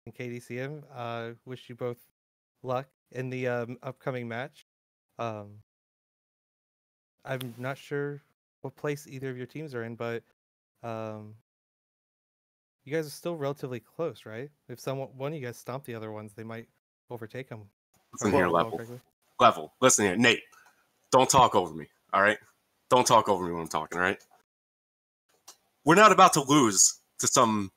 and KDCM. Wish you both luck in the upcoming match. Um, I'm not sure what place either of your teams are in, but um, you guys are still relatively close, right? If one of you guys stomp the other ones, they might overtake them. Listen here, Level. Listen here, Nate. Don't talk over me, all right? Don't talk over me when I'm talking, all right? We're not about to lose to some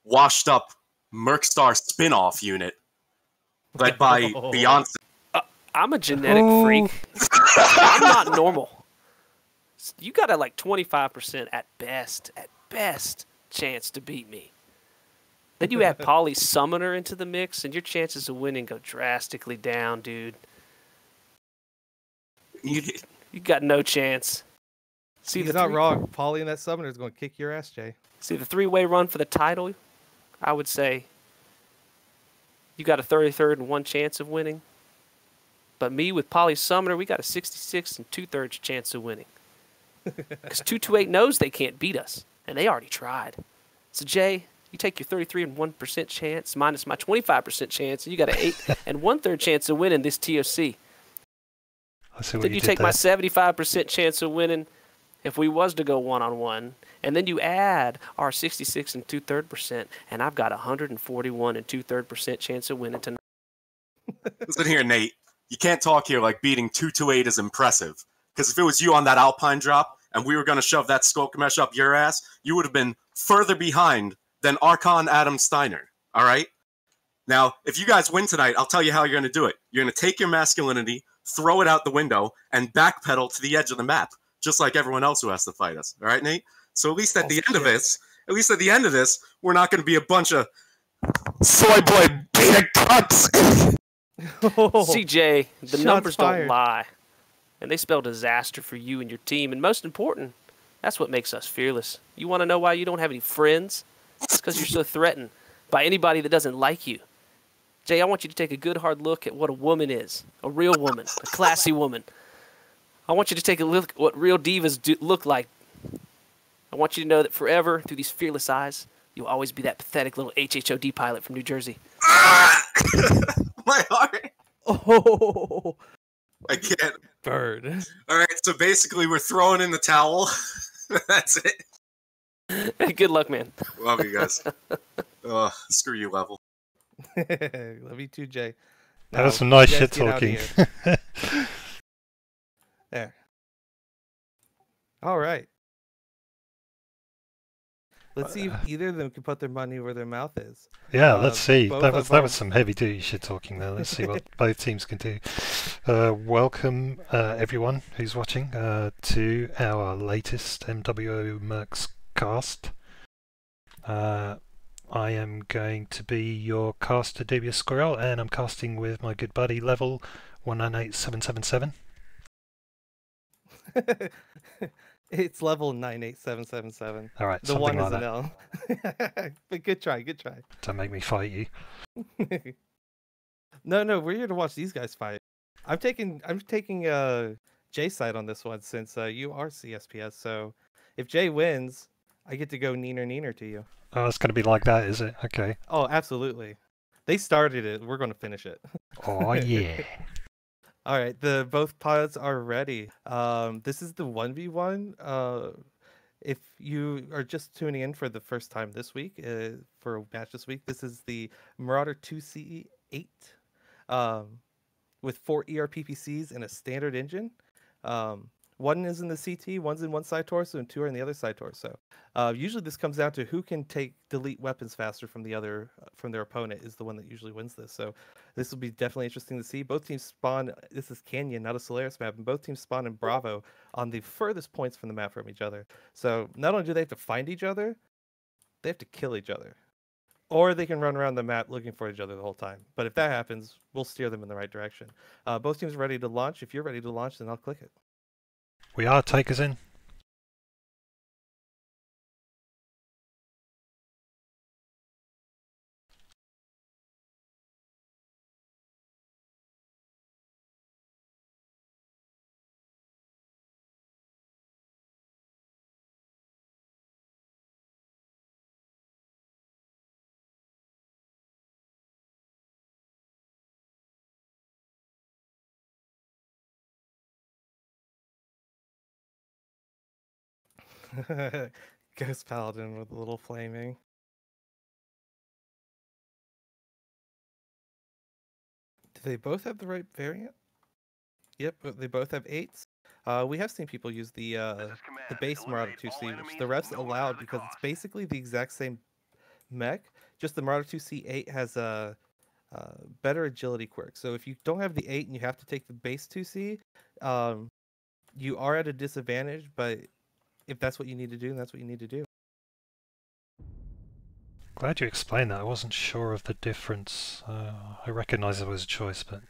washed-up Mercstar spin-off unit led by Beyonce. I'm a genetic freak. I'm not normal. You got a like 25% at best chance to beat me. Then you add Polly Summoner into the mix, and your chances of winning go drastically down, dude. You got no chance. See, he's not wrong. Polly and that Summoner is going to kick your ass, Jay. See, the three-way run for the title, I would say you got a 33rd and 1 chance of winning. But me with Polly Summoner, we got a 66 and 2/3 chance of winning. Because 228 knows they can't beat us, and they already tried. So, Jay, you take your 33 and 1% chance minus my 25% chance, and you got an 8 and 1/3 chance of winning this ToC. Then you take my 75% chance of winning if we was to go 1-on-1, and then you add our 66 and 2/3%, and I've got a 141 and 2/3% chance of winning tonight. Listen here, Nate. You can't talk here like beating 228 is impressive. Because if it was you on that Alpine drop and we were going to shove that Skulk Mesh up your ass, you would have been further behind than Archon Adam Steiner. All right? Now, if you guys win tonight, I'll tell you how you're going to do it. You're going to take your masculinity, throw it out the window, and backpedal to the edge of the map, just like everyone else who has to fight us. All right, Nate? So at least at the end of this, we're not going to be a bunch of soy boy beta cunts. CJ, the numbers don't lie. And they spell disaster for you and your team. And most important, that's what makes us fearless. You want to know why you don't have any friends? It's because you're so threatened by anybody that doesn't like you. Jay, I want you to take a good hard look at what a woman is. A real woman. A classy woman. I want you to take a look at what real divas look like. I want you to know that forever, through these fearless eyes, you'll always be that pathetic little HHOD pilot from New Jersey. My heart. Oh. I can't. Bird. All right, so basically we're throwing in the towel. That's it. Hey, good luck, man. Love you guys. Screw you, Level. Love you too, Jay. That was some nice shit talking. There. All right. Let's see if either of them can put their money where their mouth is. Yeah, let's see. That was some heavy duty shit talking there. Let's see what both teams can do. Welcome everyone who's watching to our latest MWO Mercs cast. I am going to be your caster, Dubious Squirrel, and I'm casting with my good buddy Level 198777. It's level 98777. All right, the one like is an L. But good try. Don't make me fight you. No, we're here to watch these guys fight. I'm taking Jay's side on this one since you are CSPS. So if Jay wins, I get to go neener to you. Oh, it's going to be like that, is it? Okay. Oh, absolutely. They started it. We're going to finish it. Oh yeah. All right, both pods are ready. This is the 1v1. If you are just tuning in for the first time this week, for a match this week, this is the Marauder 2C8 with 4 ERPPCs and a standard engine. One is in the CT, one's in one side torso, and 2 are in the other side torso. Usually this comes down to who can delete weapons faster from their opponent is the one that usually wins this. So this will be definitely interesting to see. Both teams spawn, this is Canyon, not a Solaris map, and both teams spawn in Bravo on the furthest points from the map from each other. So not only do they have to find each other, they have to kill each other. Or they can run around the map looking for each other the whole time. But if that happens, we'll steer them in the right direction. Both teams are ready to launch. If you're ready to launch, then I'll click it. We are takers in. Ghost Paladin with a little flaming. Do they both have the right variant? Yep, they both have 8s. We have seen people use the base Marauder 2C, which the refs allowed because it's basically the exact same mech, just the Marauder 2C 8 has a better agility quirk. So if you don't have the 8 and you have to take the base 2C, you are at a disadvantage, but if that's what you need to do, then that's what you need to do. Glad you explained that. I wasn't sure of the difference. I recognise there was a choice, but...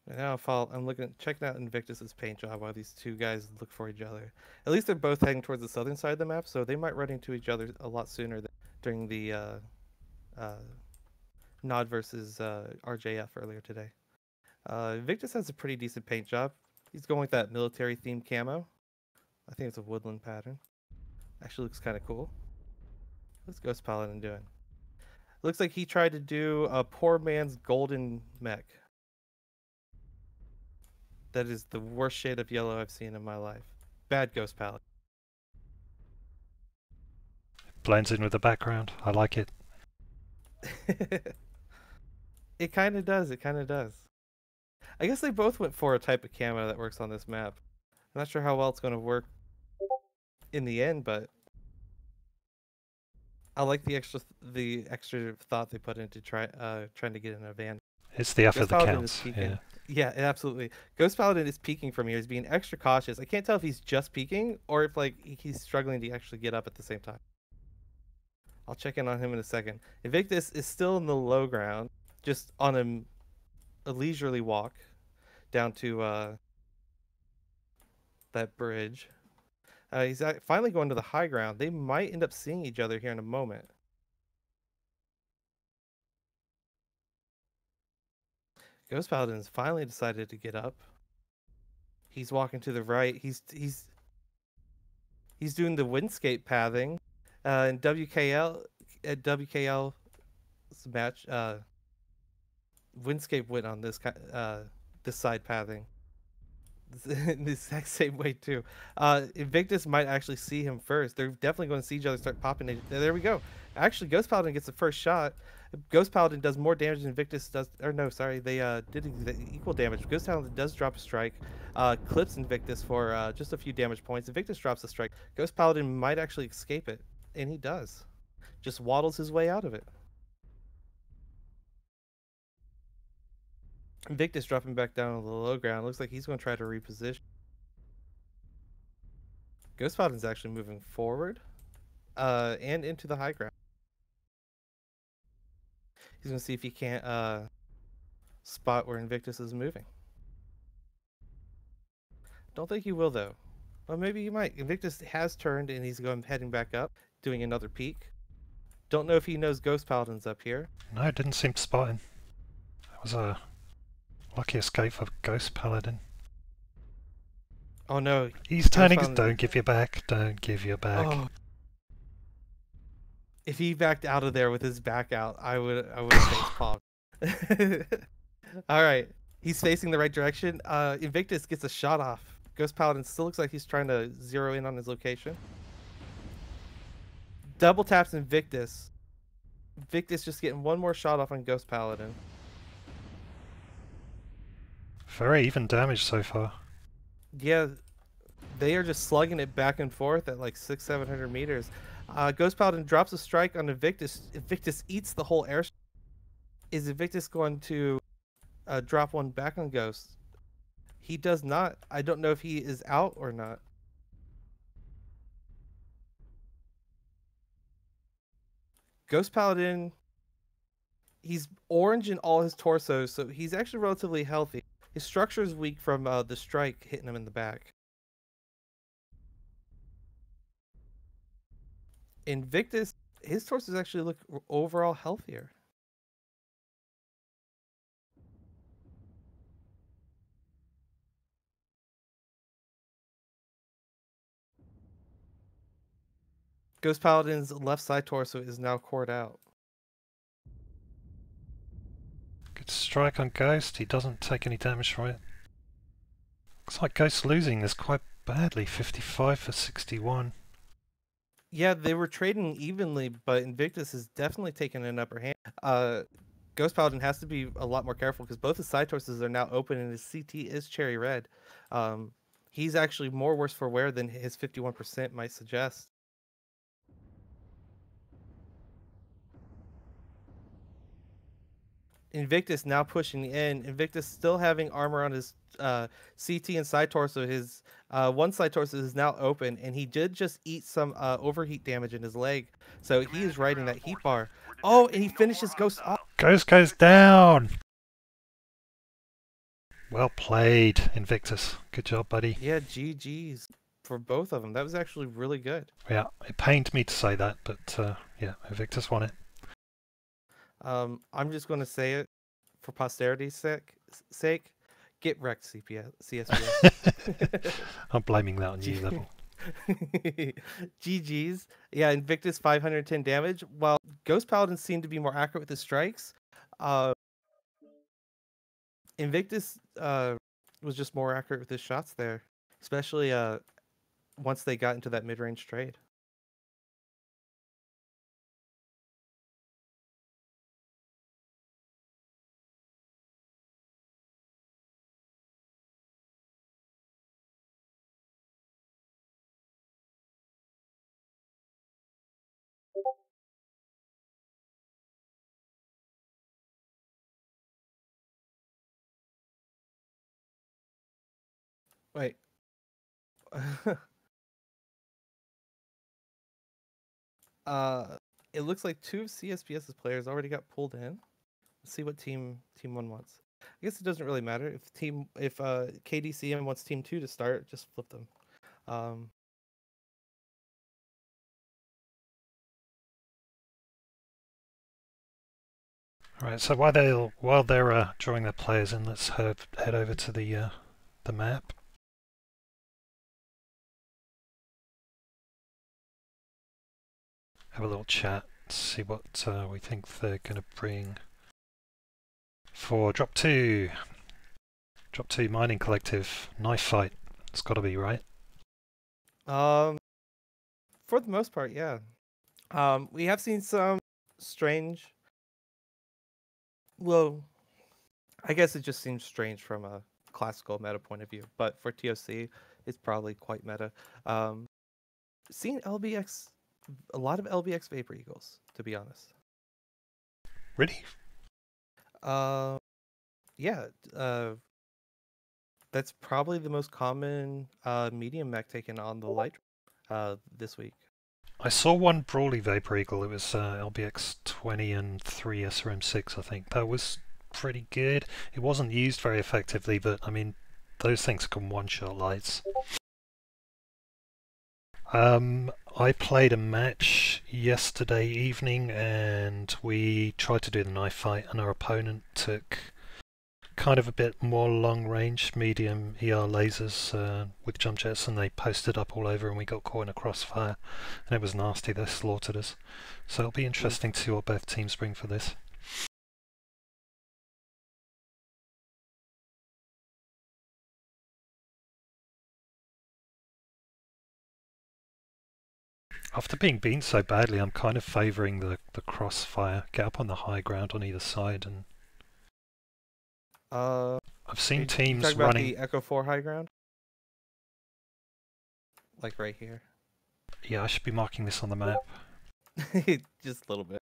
And now I'm checking out Invictus's paint job while these two guys look for each other. At least they're both heading towards the southern side of the map, so they might run into each other a lot sooner during the Nod versus RJF earlier today. Invictus has a pretty decent paint job. He's going with that military themed camo. I think it's a woodland pattern. Actually looks kind of cool. What's Ghost Paladin doing? Looks like he tried to do a poor man's golden mech. That is the worst shade of yellow I've seen in my life. Bad Ghost Paladin. Blends in with the background. I like it. It kind of does. It kind of does. I guess they both went for a type of camo that works on this map. I'm not sure how well it's going to work in the end, but I like the extra thought they put into trying to get an advantage. It's the effort that counts. Yeah, absolutely. Ghost Paladin is peeking from here. He's being extra cautious. I can't tell if he's just peeking or if like he's struggling to actually get up at the same time. I'll check in on him in a second. Invictus is still in the low ground, just on a leisurely walk down to that bridge. He's finally going to the high ground. They might end up seeing each other here in a moment. Ghost Paladin's finally decided to get up. He's walking to the right. He's doing the windscape pathing. In WKL's match, windscape went on this side pathing. In the exact same way too. Invictus might actually see him first. They're definitely going to see each other start popping. There we go. Actually, Ghost Paladin gets the first shot. Ghost Paladin does more damage than Invictus does. Or no, sorry, they did equal damage. Ghost Paladin does drop a strike, clips Invictus for just a few damage points. Invictus drops a strike. Ghost Paladin might actually escape it, and he does. Just waddles his way out of it. Invictus dropping back down to the low ground. Looks like he's going to try to reposition. Ghost Paladin's actually moving forward and into the high ground. He's going to see if he can't spot where Invictus is moving. Don't think he will, though. Well, maybe he might. Invictus has turned, and he's heading back up, doing another peek. Don't know if he knows Ghost Paladin's up here. No, it didn't seem to spot him. That was a lucky escape for Ghost Paladin. Oh no. He's turning his... Don't give your back. Don't give your back. Oh. If he backed out of there with his back out, I would face palm. Alright. He's facing the right direction. Invictus gets a shot off. Ghost Paladin still looks like he's trying to zero in on his location. Double taps Invictus. Invictus just getting one more shot off on Ghost Paladin. Very even damage so far. Yeah, they are just slugging it back and forth at like 600-700 meters. Ghost Paladin drops a strike on Invictus. Invictus eats the whole air. Is Invictus going to drop one back on Ghost? He does not. I don't know if he is out or not. Ghost Paladin, he's orange in all his torso, so he's actually relatively healthy. His structure is weak from the strike hitting him in the back. Invictus, his torsos actually look overall healthier. Ghost Paladin's left side torso is now cored out. Good strike on Ghost. He doesn't take any damage from it. Looks like Ghost's losing this quite badly. 55 for 61. Yeah, they were trading evenly, but Invictus has definitely taken an upper hand. Ghost Paladin has to be a lot more careful because both his side torsos are now open and his CT is cherry red. He's actually more worse for wear than his 51% might suggest. Invictus now pushing in. Invictus still having armor on his CT and side torso. His one side torso is now open, and he did just eat some overheat damage in his leg. So he is riding that heat bar. Oh, and he finishes Ghost off. Ghost goes down! Well played, Invictus. Good job, buddy. Yeah, GG's for both of them. That was actually really good. Yeah, it pained me to say that, but yeah, Invictus won it. I'm just going to say it for posterity's sake. Get wrecked, CSPS. I'm blaming that on you, Level. GG's. Yeah, Invictus 510 damage. While Ghost Paladin seemed to be more accurate with his strikes, Invictus was just more accurate with his shots there, especially once they got into that mid-range trade. Wait. It looks like 2 of CSPS's players already got pulled in. Let's see what team 1 wants. I guess it doesn't really matter if KDCM wants team 2 to start, just flip them. All right, so while they're drawing their players in, let's head over to the map. Have a little chat, see what we think they're going to bring for Drop 2. Drop 2 Mining Collective, knife fight. It's got to be, right? For the most part, yeah. We have seen some strange. Well, I guess it just seems strange from a classical meta point of view, but for ToC, it's probably quite meta. Seeing LBX, a lot of LBX Vapor Eagles, to be honest. Really? Yeah. That's probably the most common medium mech taken on the light this week. I saw one Brawly Vapor Eagle. It was LBX 20 and 3 SRM6, I think. That was pretty good. It wasn't used very effectively, but I mean, those things can one-shot lights. I played a match yesterday evening, and we tried to do the knife fight, and our opponent took kind of a bit more long-range medium ER lasers with jump jets, and they posted up all over, and we got caught in a crossfire, and it was nasty. They slaughtered us. So it'll be interesting to see what both teams bring for this. After being beaten so badly, I'm kind of favouring the crossfire. Get up on the high ground on either side, and I've seen teams talking about running the Echo 4 high ground, like right here. Yeah, I should be marking this on the map. Just a little bit.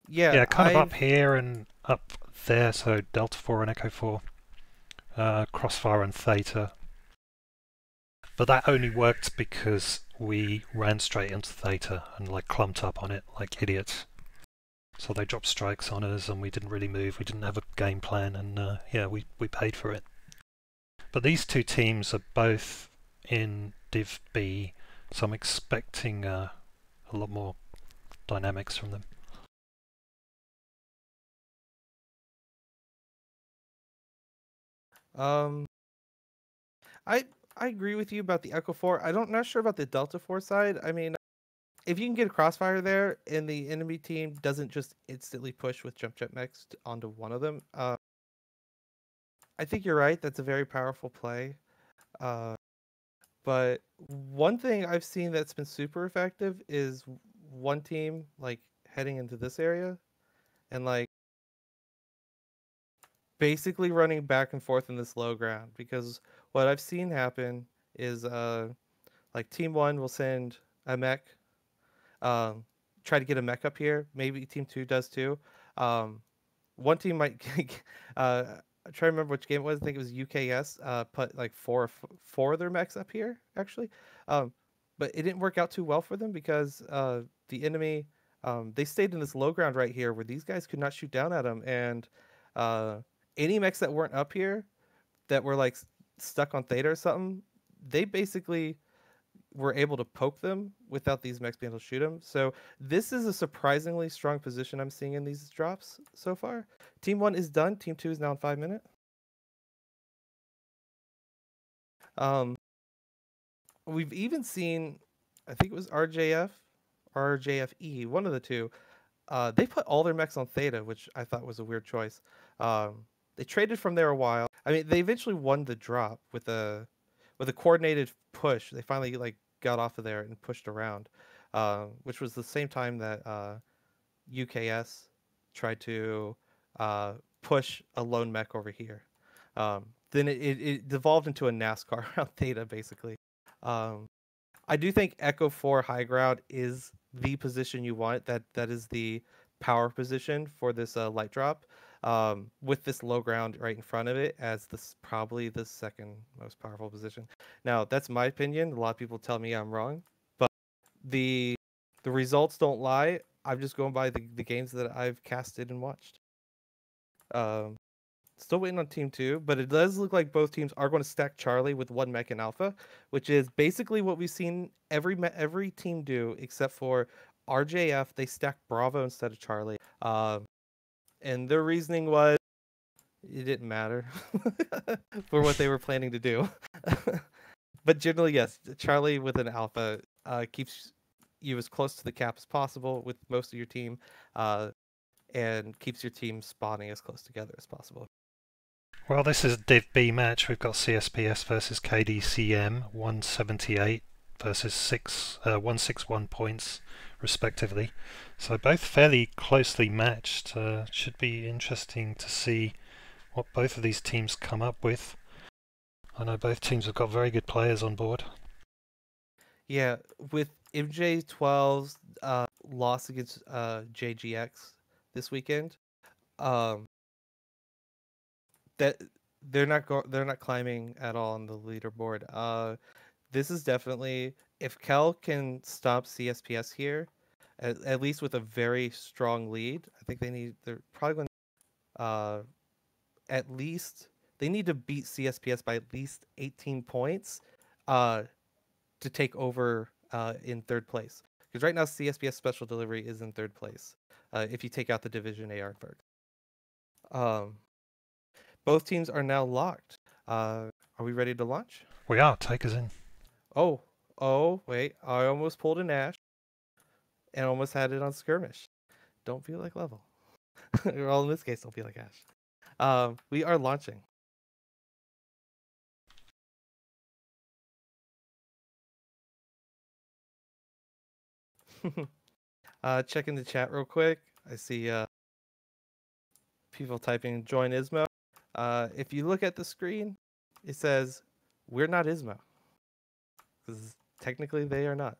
Yeah, kind of up here and up there. So Delta 4 and Echo 4, Crossfire and Theta. But that only worked because we ran straight into Theta and like clumped up on it like idiots. So they dropped strikes on us and we didn't really move. We didn't have a game plan, and yeah, we paid for it. But these two teams are both in Div B, so I'm expecting a lot more dynamics from them. I agree with you about the Echo 4. Not sure about the Delta 4 side. I mean, if you can get a crossfire there and the enemy team doesn't just instantly push with jump jet mechs onto one of them, I think you're right. That's a very powerful play. But one thing I've seen that's been super effective is one team like heading into this area and like basically running back and forth in this low ground, because what I've seen happen is like team 1 will send a mech, try to get a mech up here. Maybe team 2 does too. One team might I'm trying to remember which game it was. I think it was UKS. Put like four of their mechs up here actually, but it didn't work out too well for them because the enemy, they stayed in this low ground right here where these guys could not shoot down at them, and any mechs that weren't up here that were like stuck on Theta or something, they basically were able to poke them without these mechs being able to shoot them. So this is a surprisingly strong position I'm seeing in these drops so far. Team 1 is done. Team 2 is now in 5 minutes. We've even seen, I think it was RJF or RJFE, one of the two. They put all their mechs on Theta, which I thought was a weird choice. They traded from there a while. I mean, they eventually won the drop with a coordinated push. They finally like got off of there and pushed around, which was the same time that UKS tried to push a lone mech over here. Then it devolved into a NASCAR around Theta, basically. I do think Echo 4 high ground is the position you want. That is the power position for this light drop, with this low ground right in front of it as this probably the second most powerful position. Now, that's my opinion. A lot of people tell me I'm wrong, but the results don't lie. I'm just going by the games that I've casted and watched. Still waiting on team 2, but it does look like both teams are going to stack Charlie with one mech in alpha, which is basically what we've seen every team do except for RJF. They stacked Bravo instead of Charlie. And their reasoning was it didn't matter for what they were planning to do. But generally, yes, Charlie with an alpha keeps you as close to the cap as possible with most of your team, and keeps your team spawning as close together as possible. Well, this is a Div B match. We've got CSPS versus KDCM, 178 versus 161 points, respectively. So both fairly closely matched. Should be interesting to see what both of these teams come up with. I know both teams have got very good players on board. Yeah, with MJ12's loss against JGX this weekend, that they're not climbing at all on the leaderboard. This is definitely, if Kel can stop CSPS here, at least with a very strong lead. I think they're probably going to at least they need to beat CSPS by at least 18 points to take over in third place. Because right now CSPS Special Delivery is in third place if you take out the Division A Aardvark. Both teams are now locked. Are we ready to launch? We are. Take us in. Oh, wait. I almost pulled an Ash and almost had it on skirmish. Don't feel like level. Well, in this case, don't feel like Ash. We are launching. Checking the chat real quick. I see people typing join Ismo. If you look at the screen, it says we're not Ismo, because technically they are not.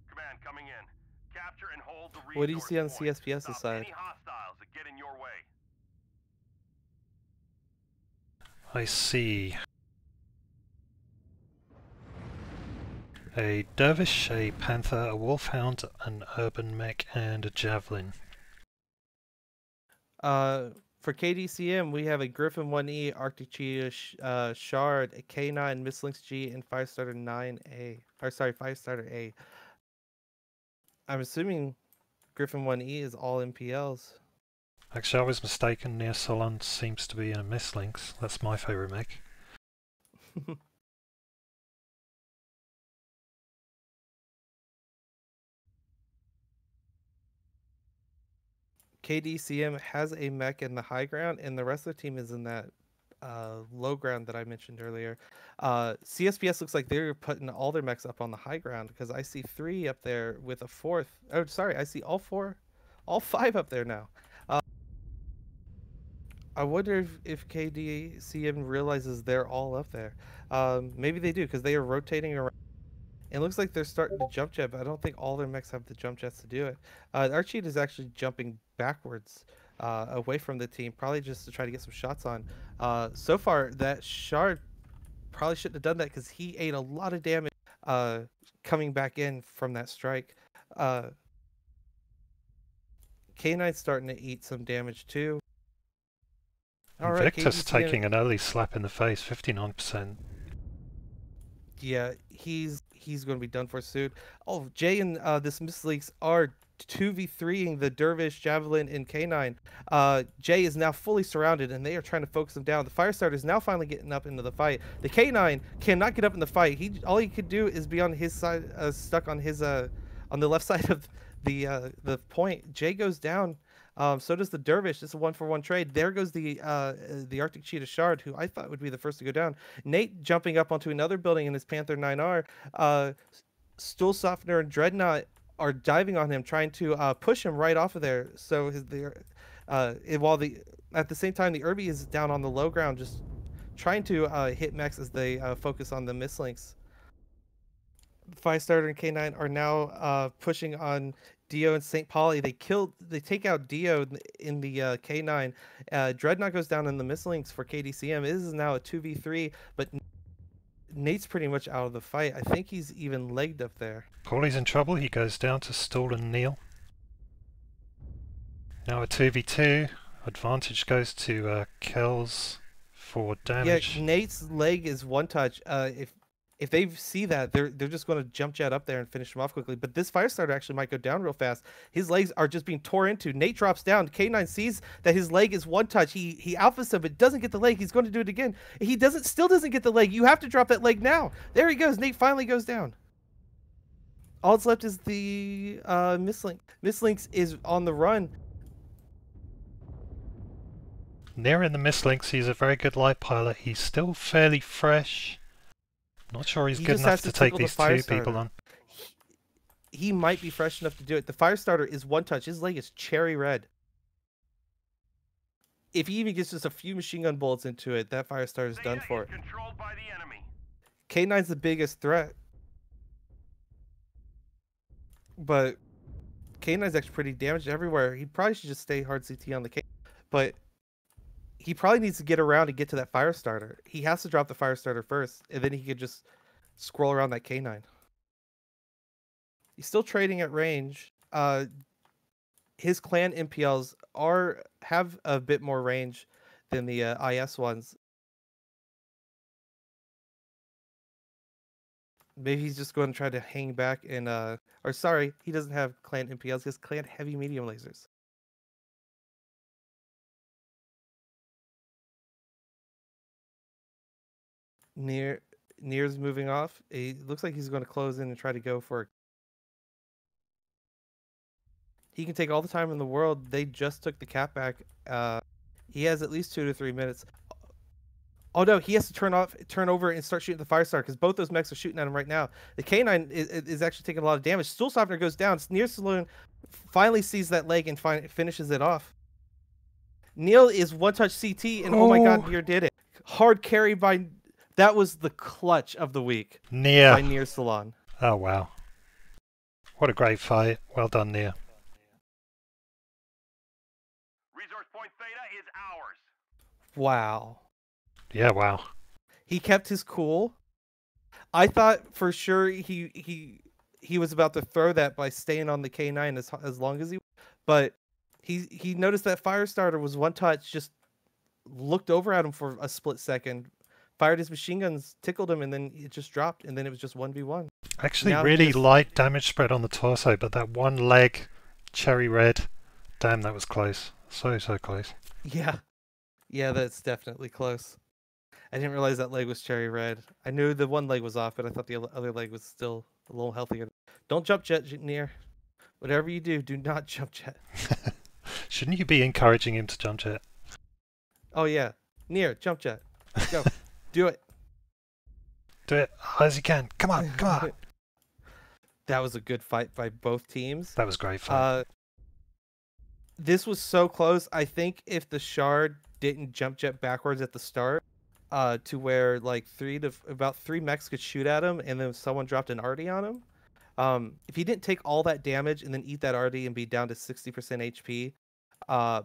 Command coming in. Capture and hold the resource What do you see on point. CSPS's Stop side? any hostiles that get in your way. I see. A dervish, a panther, a wolfhound, an urban mech, and a javelin. For KDCM, we have a Griffin 1E, Arctic Cheetah Shard, a K9, Mislinks G, and Firestarter 9A. Or sorry, Firestarter A. I'm assuming Griffin 1E is all MPLs. Actually, I was mistaken. Near Solon seems to be a Mislinks. That's my favourite mech. KDCM has a mech in the high ground, and the rest of the team is in that low ground that I mentioned earlier. CSPS looks like they're putting all their mechs up on the high ground because I see 3 up there with a 4th. Oh, sorry, I see all 5 up there now. I wonder if KDCM realizes they're all up there. Maybe they do because they are rotating around. It looks like they're starting to jump jet, but I don't think all their mechs have the jump jets to do it. Our cheat is actually jumping backwards away from the team, probably just to try to get some shots on. So far, that Shard probably shouldn't have done that because he ate a lot of damage coming back in from that strike. K9's starting to eat some damage too. Invictus taking an early slap in the face, 59%. Yeah, he's going to be done for soon. Oh, Jay and this Misleaks are 2v3ing the Dervish, Javelin, and K9. Jay is now fully surrounded, and they are trying to focus him down. The Firestarter is now finally getting up into the fight. The K9 cannot get up in the fight. All he could do is be on his side, stuck on his on the left side of the point. Jay goes down. So does the Dervish. It's a 1-for-1 trade. There goes the Arctic Cheetah Shard, who I thought would be the first to go down. Nate jumping up onto another building in his Panther 9R. Stool Softener and Dreadnought are diving on him, trying to push him right off of there. So at the same time, the Irby is down on the low ground, just trying to hit mechs as they focus on the mislinks. Firestarter and K9 are now pushing on Dio and St. Pauli. They take out Dio in the K9. Dreadnought goes down in the mislinks for KDCM. This is now a 2v3, but Nate's pretty much out of the fight. I think he's even legged up there. Paulie's in trouble. He goes down to Stool and Neil. Now a 2v2. Advantage goes to Kells for damage. Yeah, Nate's leg is one touch. If they see that, they're just going to jump jet up there and finish him off quickly. But this Firestarter actually might go down real fast. His legs are just being tore into. Nate drops down. K9 sees that his leg is one touch. He alphas him, but doesn't get the leg. He's going to do it again. He still doesn't get the leg. You have to drop that leg now. There he goes. Nate finally goes down. All that's left is the Mislink. Mislinks is on the run. Near in the Mislinks, he's a very good light pilot. He's still fairly fresh. Not sure he's good enough to take these 2 people on. He might be fresh enough to do it. The Firestarter is one touch. His leg is cherry red. If he even gets just a few machine gun bullets into it, that Firestarter is done for. Controlled by the enemy. K9's the biggest threat. But K9's actually pretty damaged everywhere. He probably should just stay hard CT on the K. But he probably needs to get around and get to that Firestarter. He has to drop the Firestarter first, and then he could just scroll around that K9. He's still trading at range. His clan MPLs have a bit more range than the IS ones. Maybe he's just going to try to hang back and or sorry, he doesn't have clan MPLs. He has clan heavy medium lasers. Near's moving off. It looks like he's going to close in and try to go for. He can take all the time in the world. They just took the cap back. He has at least 2 to 3 minutes. Oh no, he has to turn over and start shooting the Firestarter because both those mechs are shooting at him right now. The K9 is actually taking a lot of damage. Stool Softener goes down. Near Saloon finally sees that leg and finishes it off. Neil is one touch CT and oh my god, Near did it. Hard carry by. That was the clutch of the week. Near. By Near Salon. Oh, wow. What a great fight. Well done, Near. Resource point Theta is ours. Wow. Yeah, wow. He kept his cool. I thought for sure he was about to throw that by staying on the K9 as long as but he noticed that Firestarter was one touch, just looked over at him for a split second, fired his machine guns, tickled him, and then it just dropped, and then it was just 1v1. Actually, really light damage spread on the torso, but that one leg, cherry red, damn, that was close. So close. Yeah, that's definitely close. I didn't realize that leg was cherry red. I knew the one leg was off, but I thought the other leg was still a little healthier. Don't jump jet, Near. Whatever you do not jump jet. Shouldn't you be encouraging him to jump jet? Oh yeah, Near, jump jet. Go, do it. Do it as you can. Come on. That was a good fight by both teams. That was great fight. This was so close. I think if the Shard didn't jump jet backwards at the start, to where like about three mechs could shoot at him, and then someone dropped an arty on him. If he didn't take all that damage and then eat that arty and be down to 60% HP,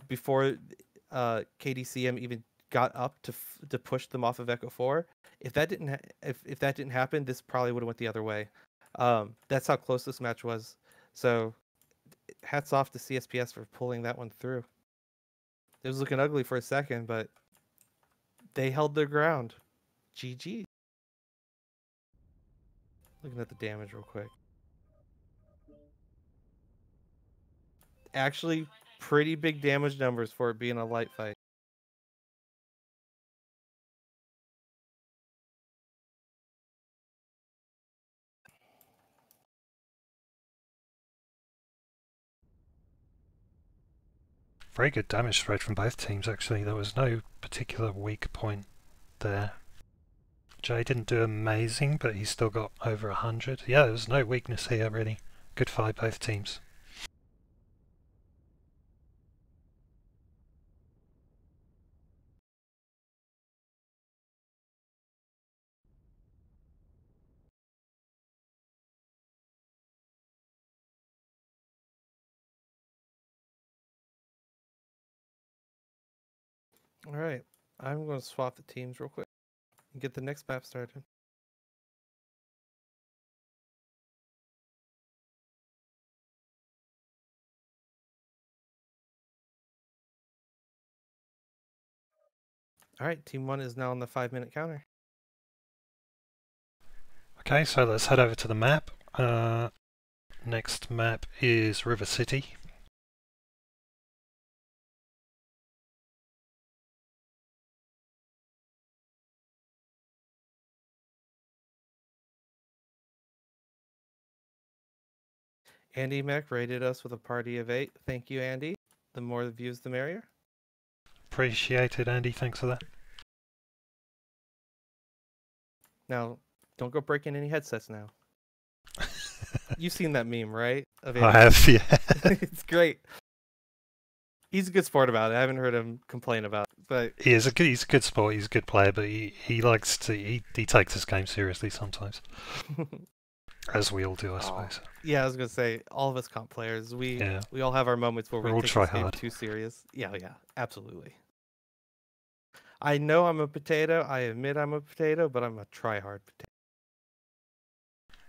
before KDCM even got up to push them off of Echo 4, if that didn't happen, this probably would have went the other way. That's how close this match was. So hats off to CSPS for pulling that one through. It was looking ugly for a second, but they held their ground. GG. Looking at the damage real quick. Actually, pretty big damage numbers for it being a light fight. Very good damage spread from both teams, actually. There was no particular weak point there. Jay didn't do amazing, but he still got over 100. Yeah, there was no weakness here, really. Good fight, both teams. All right, I'm going to swap the teams real quick and get the next map started. All right, Team 1 is now on the 5-minute counter. Okay, so let's head over to the map. Next map is River City. Andy Mech rated us with a party of 8. Thank you, Andy. The more the views, the merrier. Appreciate it, Andy. Thanks for that. Now, don't go breaking any headsets now. You've seen that meme, right? I have, yeah. It's great. He's a good sport about it. I haven't heard him complain about it, but he's a good sport. He's a good player, but he likes to he takes his game seriously sometimes, as we all do, I suppose. Yeah, I was gonna say all of us comp players, we all have our moments where we all take try this game hard. too serious. Yeah, absolutely. I know I'm a potato. I admit I'm a potato, but I'm a try-hard potato.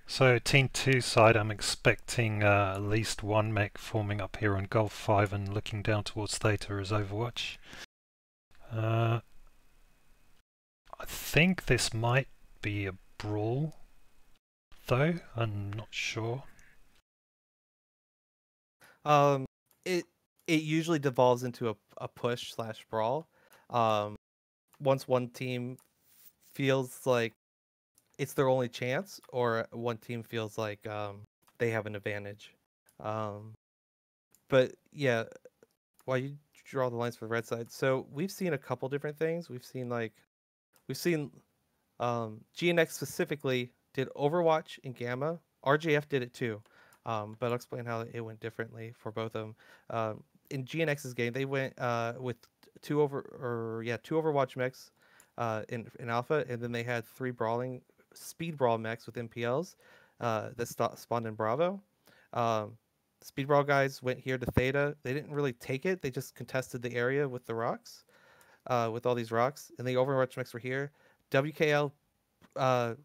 So Team 2 side, I'm expecting at least one mech forming up here on Golf 5 and looking down towards Theta as Overwatch. I think this might be a brawl, though. I'm not sure. It usually devolves into a push/brawl. Once one team feels like it's their only chance, or one team feels like they have an advantage. But yeah, while you draw the lines for the red side, so we've seen a couple different things. We've seen GNX specifically did Overwatch and Gamma. RJF did it too, but I'll explain how it went differently for both of them. In GNX's game, they went with two Overwatch mechs in Alpha, and then they had 3 speed brawl mechs with MPLs that spawned in Bravo. Speed brawl guys went here to Theta. They didn't really take it. They just contested the area with the rocks, with all these rocks. And the Overwatch mechs were here. WKL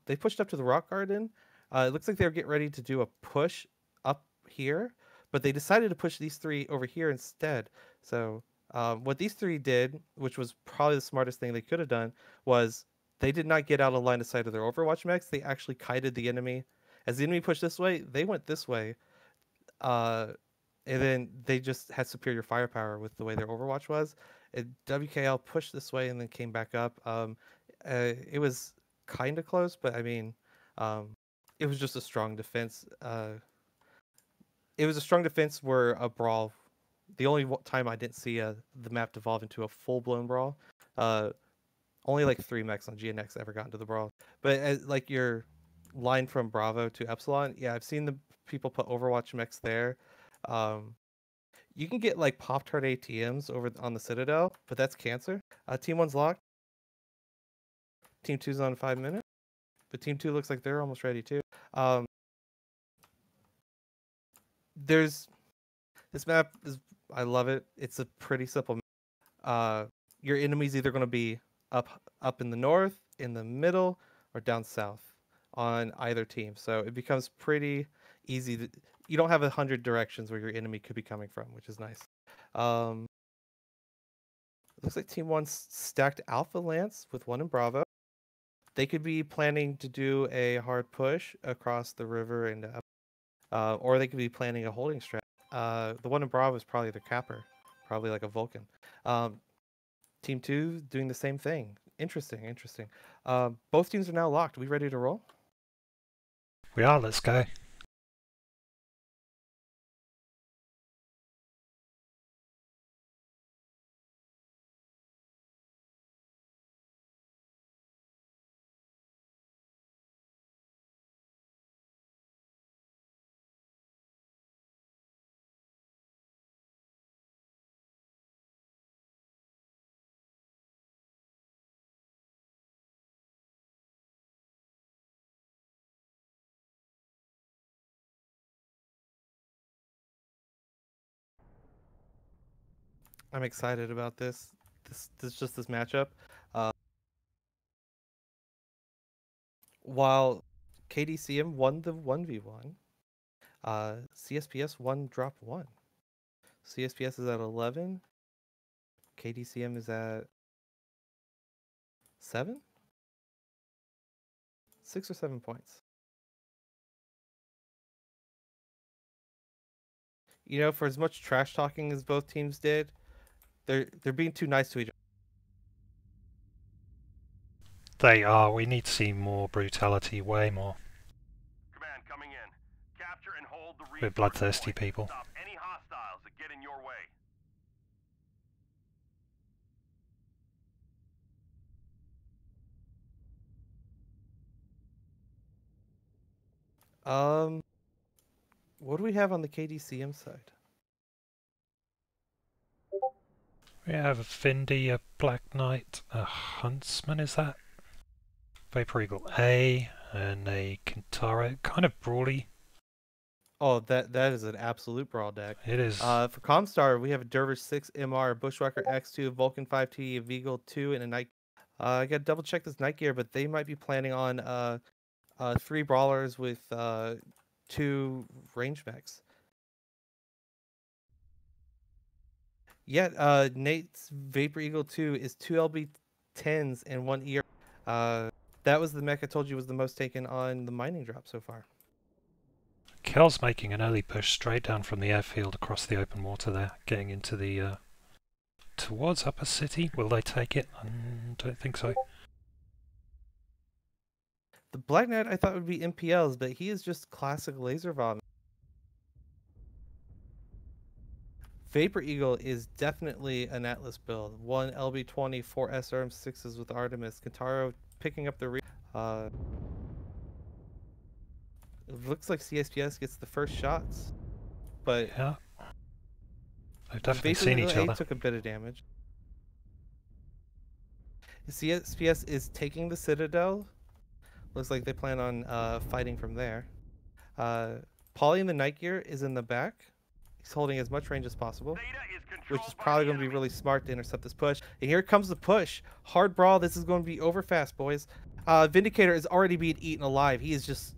they pushed up to the rock garden. It looks like they were getting ready to do a push up here, but they decided to push these 3 over here instead. So what these 3 did, which was probably the smartest thing they could have done, was they did not get out of line of sight of their Overwatch mechs. They actually kited the enemy. As the enemy pushed this way, they went this way. And then they just had superior firepower with the way their Overwatch was. And WKL pushed this way and then came back up. It was kind of close, but I mean, it was just a strong defense. It was a strong defense where a brawl. The only time I didn't see the map devolve into a full-blown brawl. Only like 3 mechs on GNX ever got into the brawl. But as, like your line from Bravo to Epsilon, yeah, I've seen the people put Overwatch mechs there. You can get like Pop-Tart ATMs over on the Citadel, but that's cancer. Team 1's locked. Team 2's on 5 minutes. But Team 2 looks like they're almost ready too. There's this map is I love it. It's a pretty simple map. Your enemy's either going to be up in the north, in the middle, or down south on either team. So it becomes pretty easy. You don't have 100 directions where your enemy could be coming from, which is nice. It looks like Team 1 stacked Alpha Lance with 1 in Bravo. They could be planning to do a hard push across the river and or they could be planning a holding strat. The 1 in Bravo is probably the capper, probably like a Vulcan. Team 2 doing the same thing. Interesting. Both teams are now locked. Are we ready to roll? We are, let's go. I'm excited about this. This matchup. While KDCM won the 1v1, CSPS won drop 1. CSPS is at 11. KDCM is at 7? 6 or 7 points. You know, for as much trash talking as both teams did, they're being too nice to each other. They are. We need to see more brutality, way more. Command coming in. Capture and hold the We're bloodthirsty people. Stop any hostiles that get in your way. What do we have on the KDCM side? We have a Findy, a Black Knight, a Huntsman, is that? Vapor Eagle A, and a Kintaro, kind of brawly. Oh, that is an absolute brawl deck. It is. For Comstar, we have a Dervish 6 MR, Bushwhacker X2, Vulcan 5T, a Vigal 2, and a Night. I got to double check this Night Gear, but they might be planning on 3 brawlers with 2 range mechs. Yeah, Nate's Vapor Eagle 2 is 2 LB10s and 1 ER. That was the mech I told you was the most taken on the mining drop so far. Kel's making an early push straight down from the airfield across the open water there, getting into the towards Upper City. Will they take it? Don't think so. The Black Knight I thought would be MPLs, but he is just classic laser vomit. Vapor Eagle is definitely an Atlas build. 1 LB20, 4 SRM6s with Artemis. Kintaro picking up the it looks like CSPS gets the first shots, but yeah, they've definitely seen each other. Took a bit of damage. CSPS is taking the Citadel. Looks like they plan on fighting from there. Polly in the Night Gear is in the back. He's holding as much range as possible, which is probably going to be really smart to intercept this push. And here comes the push. Hard brawl. This is going to be over fast, boys. Vindicator is already being eaten alive. He is just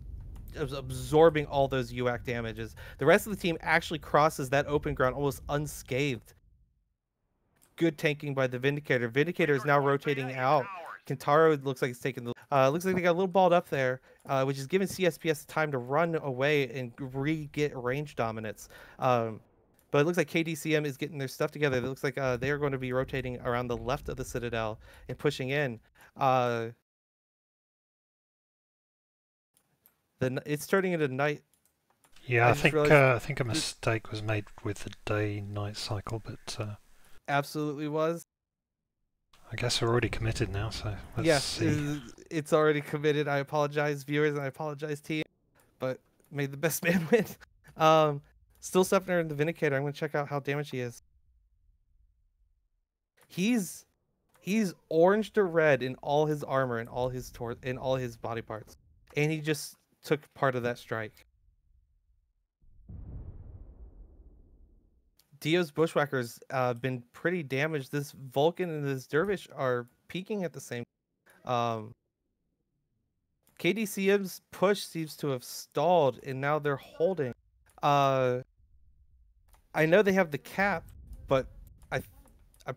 absorbing all those UAC damages. The rest of the team actually crosses that open ground almost unscathed. Good tanking by the Vindicator. Vindicator is now rotating out. Kintaro looks like it's taking the. Looks like they got a little balled up there, which is giving CSPS time to run away and re-get range dominance. But it looks like KDCM is getting their stuff together. It looks like they are going to be rotating around the left of the Citadel and pushing in. It's turning into night. Yeah, I think a mistake was made with the day-night cycle, but absolutely was. I guess we're already committed now, so yes, see. It's already committed. I apologize, viewers, and I apologize, team, but may the best man win. Still Sefner in the Vindicator. I'm going to check out how damaged he is. He's orange to red in all his armor and all his all his body parts, and he just took part of that strike. Dio's Bushwhacker's been pretty damaged. This Vulcan and this Dervish are peaking at the same time. KDCM's push seems to have stalled, and now they're holding. I know they have the cap, but I'm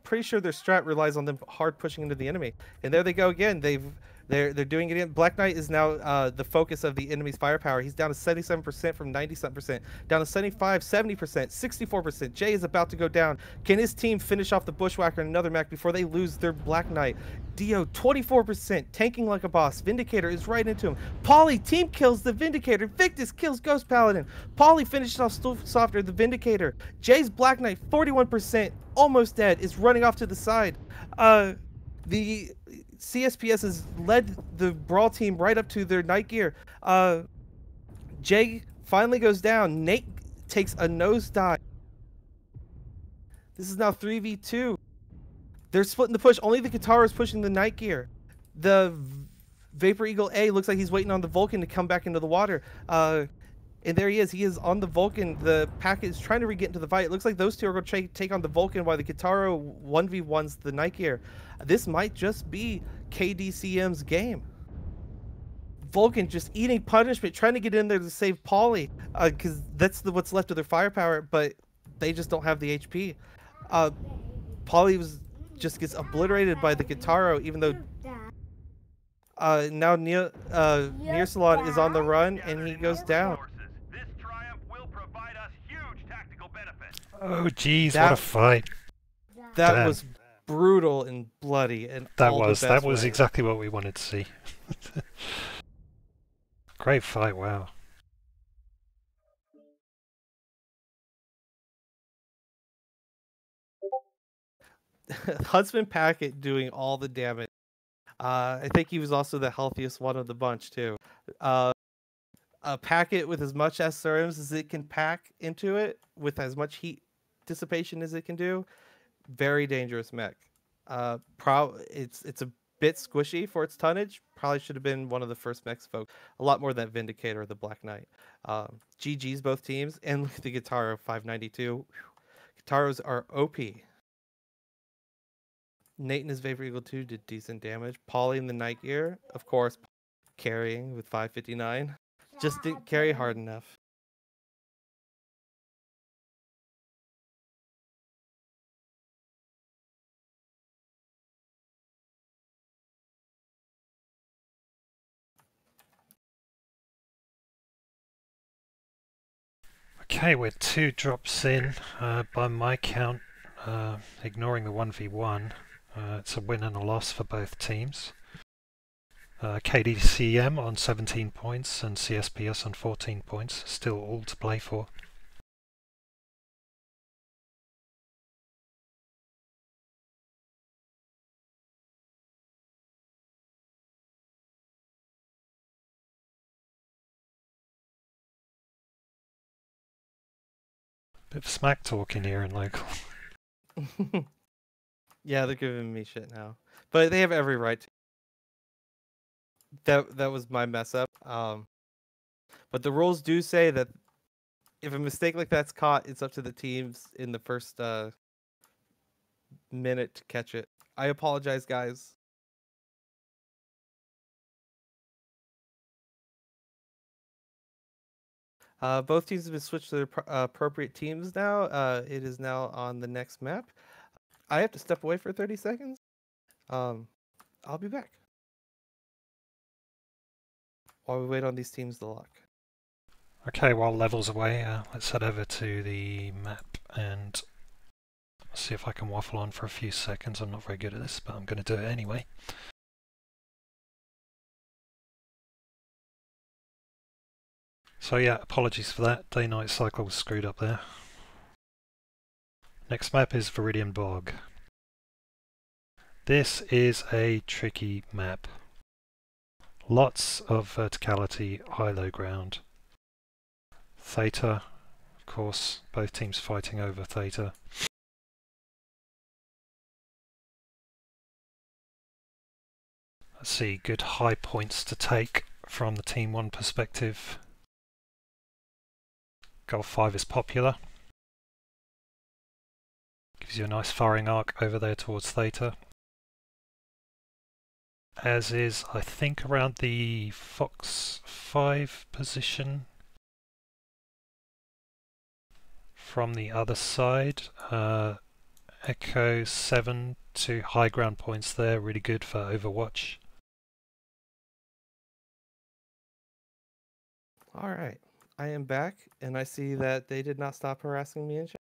pretty sure their strat relies on them hard pushing into the enemy. And there they go again. They're doing it again. Black Knight is now the focus of the enemy's firepower. He's down to 77% from 97%, down to 75, 70%, 64%. Jay is about to go down. Can his team finish off the Bushwhacker and another mech before they lose their Black Knight? Dio, 24%, tanking like a boss. Vindicator is right into him. Polly team kills the Vindicator. Victus kills Ghost Paladin. Polly finishes off Softer, the Vindicator. Jay's Black Knight, 41%, almost dead, is running off to the side. The CSPS has led the Brawl team right up to their night gear. Jay finally goes down. Nate takes a nosedive. This is now 3v2. They're splitting the push. Only the Katara is pushing the night gear. The Vapor Eagle A looks like he's waiting on the Vulcan to come back into the water. And there he is. He is on the Vulcan. The packet is trying to re-get into the fight. It looks like those two are going to take on the Vulcan while the Kitaro 1v1s the Night Gear. This might just be KDCM's game. Vulcan just eating punishment, trying to get in there to save Polly, because that's what's left of their firepower, but they just don't have the HP. Polly just gets obliterated by the Kitaro, even though now Near Salon is on the run, and he goes down. Oh geez, what a fight! That was brutal and bloody, and that was exactly what we wanted to see. Great fight! Wow. Huntsman Packet doing all the damage. I think he was also the healthiest one of the bunch too. A Packet with as much SRMs as it can pack into it, with as much heat dissipation as it can do, very dangerous mech. It's a bit squishy for its tonnage. Probably should have been one of the first mechs folk. A lot more than Vindicator or the Black Knight. GG's both teams, and look at the Guitar 592. Guitaros are OP. Nate and his Vapor Eagle 2 did decent damage. Polly in the Night Gear, of course, carrying with 559. Just didn't carry hard enough. Okay, we're 2 drops in by my count, ignoring the 1v1. It's a win and a loss for both teams. KDCM on 17 points and CSPS on 14 points, still all to play for. Bit of smack talk in here in local. Yeah, they're giving me shit now, but they have every right to. That was my mess up. But the rules do say that if a mistake like that's caught, it's up to the teams in the first minute to catch it. I apologize, guys. Both teams have been switched to their appropriate teams now. It is now on the next map. I have to step away for 30 seconds. I'll be back while we wait on these teams to lock. Okay, while Level's away, let's head over to the map and see if I can waffle on for a few seconds. I'm not very good at this, but I'm going to do it anyway. So yeah, apologies for that. Day-night cycle was screwed up there. Next map is Viridian Bog. This is a tricky map. Lots of verticality, high-low ground. Theta, of course, both teams fighting over Theta. Let's see, good high points to take from the Team 1 perspective. Golf 5 is popular. Gives you a nice firing arc over there towards Theta. As is, I think, around the Fox 5 position. From the other side, Echo 7 to high ground points there, really good for Overwatch. Alright, I am back, and I see that they did not stop harassing me in chat.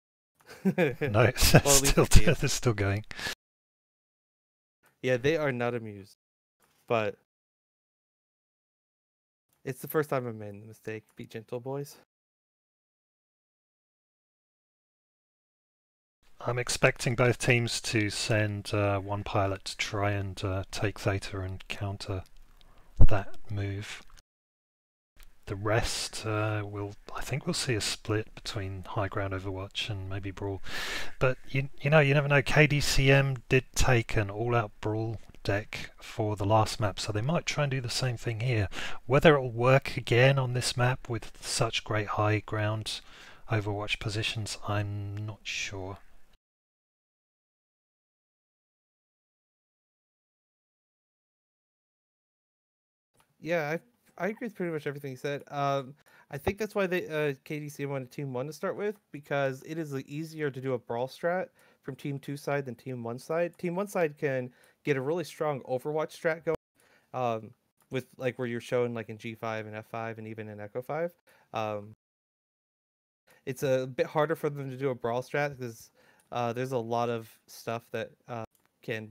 No, it's Well, at least still, the team. they're still going. Yeah, they are not amused, but it's the first time I've made the mistake. Be gentle, boys. I'm expecting both teams to send one pilot to try and take Theta and counter that move. The rest, I think we'll see a split between high ground Overwatch and maybe Brawl. But you never know. KDCM did take an all-out Brawl deck for the last map, so they might try and do the same thing here. Whether it'll work again on this map with such great high ground Overwatch positions, I'm not sure. Yeah, I agree with pretty much everything you said. I think that's why they KDCM wanted Team 1 to start with, because it is easier to do a brawl strat from Team 2 side than Team 1 side. Team 1 side can get a really strong Overwatch strat going, with like where you're showing like in G5 and F5 and even in Echo 5. It's a bit harder for them to do a brawl strat because there's a lot of stuff that can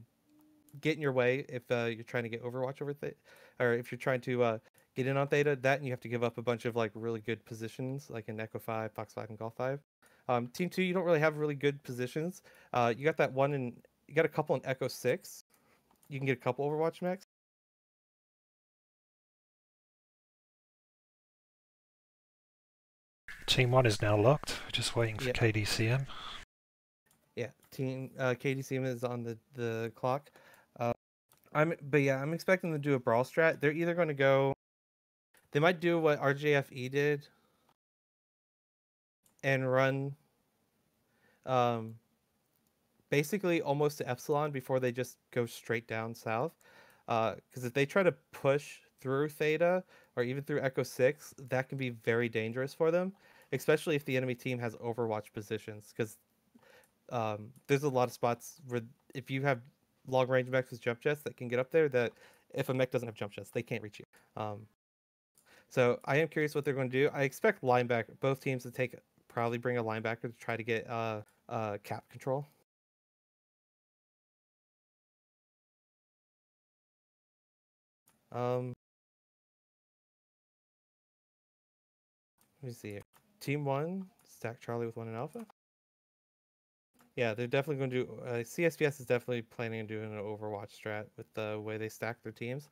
get in your way if you're trying to get Overwatch over or if you're trying to get in on Theta. That, and you have to give up a bunch of like really good positions, like in Echo 5, Fox 5, and Golf 5. Team 2, you don't really have really good positions. You got that one in, you got a couple in Echo 6. You can get a couple Overwatch mechs. Team 1 is now locked. We're just waiting for Yep. KDCM. Yeah, Team KDCM is on the clock. I'm expecting them to do a brawl strat. They're either going to go, they might do what RJFE did and run basically almost to Epsilon before they just go straight down south. Because if they try to push through Theta or even through Echo 6, that can be very dangerous for them, especially if the enemy team has Overwatch positions. Because there's a lot of spots where if you have long range mechs with jump jets that can get up there, that if a mech doesn't have jump jets, they can't reach you. So I am curious what they're going to do. I expect both teams to probably bring a linebacker to try to get cap control. Let me see here. Team 1 stack Charlie with 1 and Alpha. Yeah, they're definitely going to do. CSPS is definitely planning on doing an Overwatch strat with the way they stack their teams.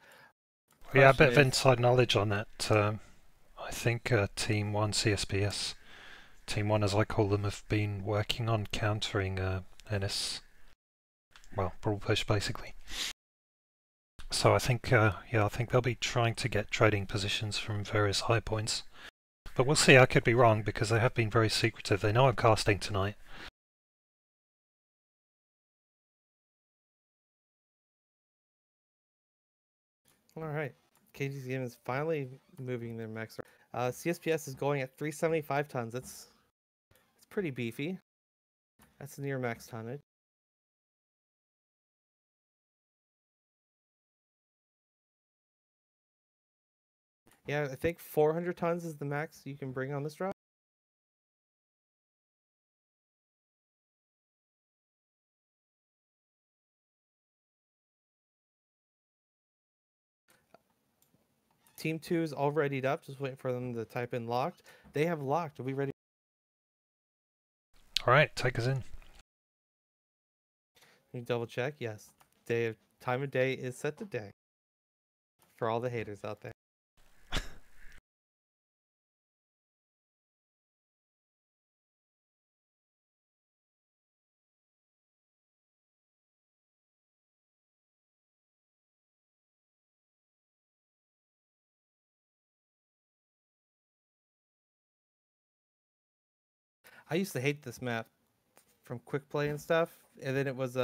Yeah, a bit of inside knowledge on that. I think Team 1 CSPS, Team 1 as I call them, have been working on countering NS, well, Brawl Push basically. So I think, I think they'll be trying to get trading positions from various high points. But we'll see, I could be wrong because they have been very secretive. They know I'm casting tonight. All right, KDCM is finally moving their mechs. CSPS is going at 375 tons. It's pretty beefy. That's near max tonnage. Yeah, I think 400 tons is the max you can bring on this drop. Team 2 is all readied up, just waiting for them to type in locked. They have locked. Are we ready? All right, take us in. Can you double check? Yes. Time of day is set to day. For all the haters out there. I used to hate this map from quick play and stuff, and then it was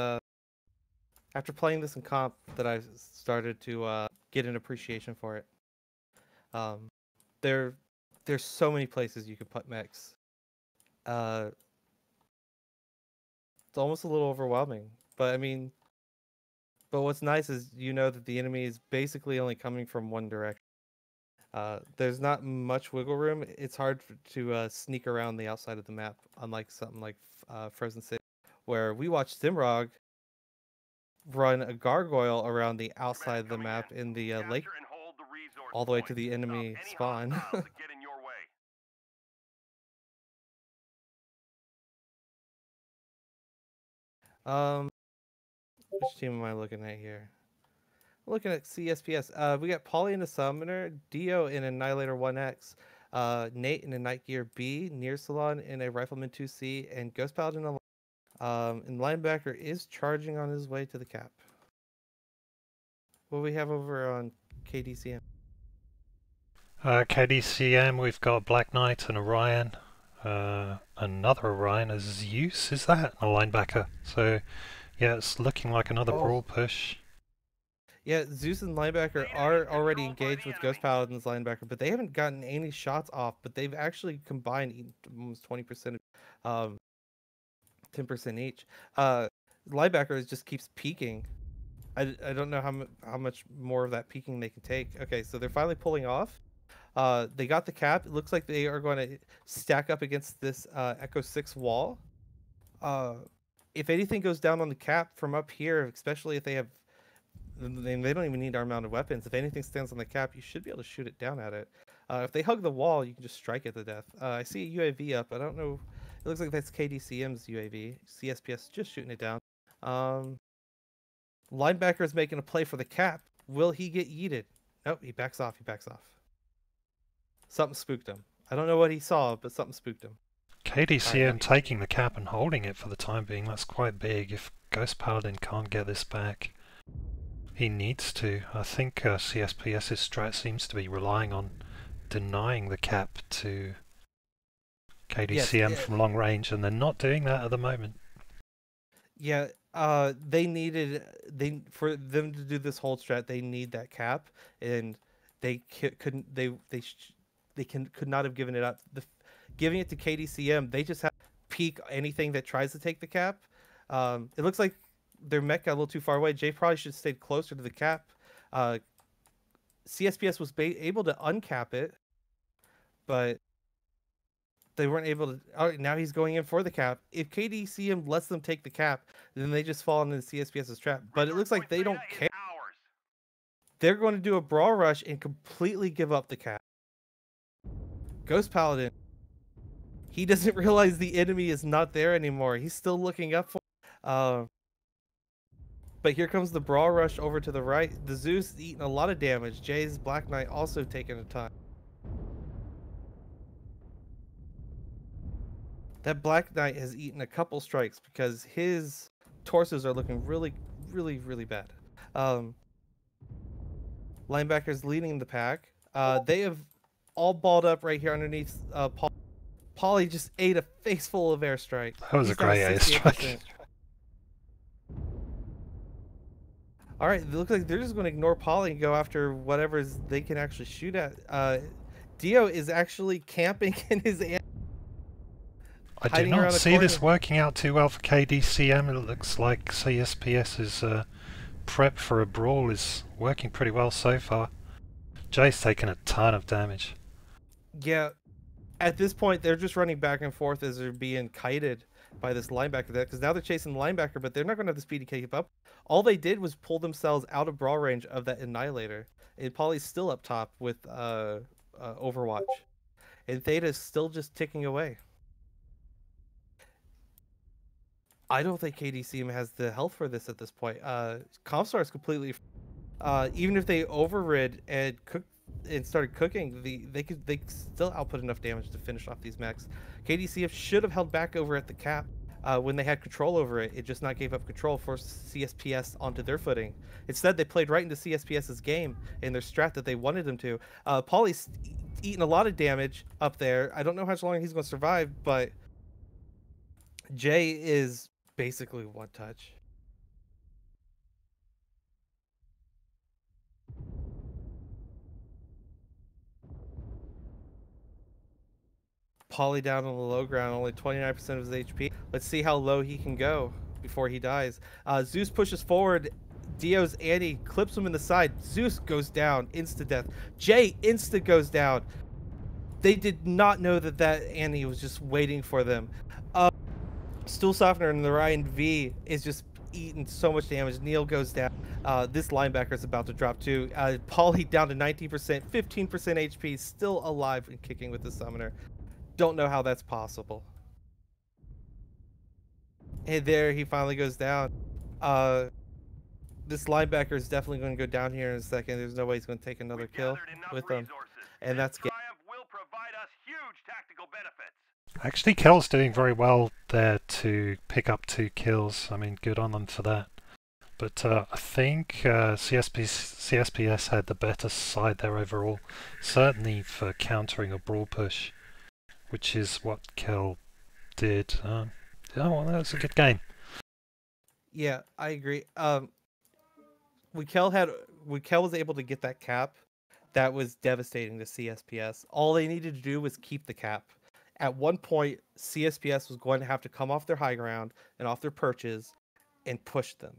after playing this in comp that I started to get an appreciation for it. There's so many places you can put mechs. It's almost a little overwhelming, but I mean, what's nice is you know that the enemy is basically only coming from one direction. There's not much wiggle room. It's hard to sneak around the outside of the map, unlike something like Frozen City, where we watched Simrog run a gargoyle around the outside of the map in the lake, all the way to the enemy spawn. Which team am I looking at here? Looking at CSPS. We got Polly in a Summoner, Dio in Annihilator 1X, Nate in a Night Gear B, Near Salon in a Rifleman 2C, and Ghost Paladin in and Linebacker is charging on his way to the cap. What do we have over on KDCM? KDCM, we've got Black Knight and Orion. Another Orion as Zeus, is that? A linebacker. So, yeah, it's looking like another brawl push. Yeah, Zeus and Linebacker are already engaged with Ghost Paladin's Linebacker, but they haven't gotten any shots off, but they've actually combined almost 20%, 10% each. Linebacker just keeps peeking. I don't know how much more of that peeking they can take. Okay, so they're finally pulling off. They got the cap. It looks like they are going to stack up against this Echo 6 wall. If anything goes down on the cap from up here, especially if they have... They don't even need our-mounted weapons. If anything stands on the cap, you should be able to shoot it down at it. If they hug the wall, you can just strike it to death. I see a UAV up. I don't know. It looks like that's KDCM's UAV. CSPS just shooting it down. Linebacker is making a play for the cap. Will he get yeeted? Nope, he backs off. Something spooked him. I don't know what he saw, but something spooked him. KDCM taking the cap and holding it for the time being. That's quite big. If Ghost Paladin can't get this back, he needs to. I think CSPS's strat seems to be relying on denying the cap to KDCM from long range, and they're not doing that at the moment. Yeah, for them to do this whole strat, they need that cap, and they could not have given it up. Giving it to KDCM, they just have to peek anything that tries to take the cap. It looks like their mech got a little too far away. Jay probably should have stayed closer to the cap. CSPS was able to uncap it, but they weren't able to. Oh, now he's going in for the cap. If KDCM lets them take the cap, then they just fall into the CSPS's trap. But it looks like they don't care. They're going to do a brawl rush and completely give up the cap. Ghost Paladin, he doesn't realize the enemy is not there anymore. He's still looking up for. But here comes the brawl rush over to the right. The Zeus eating a lot of damage. Jay's Black Knight also taking a ton. That Black Knight has eaten a couple strikes because his torsos are looking really, really, really bad. Linebacker's leading the pack. They have all balled up right here underneath Paul. Paulie just ate a face full of airstrike. That was a great airstrike. All right, it looks like they're just going to ignore Paulie and go after whatever they can actually shoot at. Dio is actually camping in his. I do not see this working out too well for KDCM. It looks like CSPS's prep for a brawl is working pretty well so far. Jay's taken a ton of damage. Yeah, at this point they're just running back and forth as they're being kited by this linebacker there, because now they're chasing the linebacker, but they're not going to have the speed to keep up. All they did was pull themselves out of brawl range of that Annihilator. And Polly's still up top with Overwatch. And Theta's still just ticking away. I don't think KDCM has the health for this at this point. Comstar is completely... even if they overrid and started cooking, they could still output enough damage to finish off these mechs. KDCM should have held back over at the cap when they had control over it. It just not gave up control, forced CSPS onto their footing. Instead, they played right into CSPS's game and their strat that they wanted them to. Pauly's eating a lot of damage up there. I don't know how long he's going to survive, but Jay is basically one touch. Pauly down on the low ground, only 29% of his HP. Let's see how low he can go before he dies. Zeus pushes forward. Dio's Annie clips him in the side. Zeus goes down, insta-death. Jay insta goes down. They did not know that Annie was just waiting for them. Stool Softener in the Ryan V is just eating so much damage. Neil goes down. This linebacker is about to drop too. Pauly down to 19%, 15% HP, still alive and kicking with the summoner. Don't know how that's possible. And there he finally goes down. This linebacker is definitely going to go down here in a second. There's no way he's going to take another kill with them. And that's good. Will provide us huge tactical benefits. Actually, Kel's doing very well there to pick up 2 kills. I mean, good on them for that. But I think CSPS had the better side there overall. Certainly for countering a brawl push, which is what Kel did. Oh, well, that was a good game. Yeah, I agree. When Kel was able to get that cap, that was devastating to CSPS. All they needed to do was keep the cap. At one point, CSPS was going to have to come off their high ground and off their perches and push them.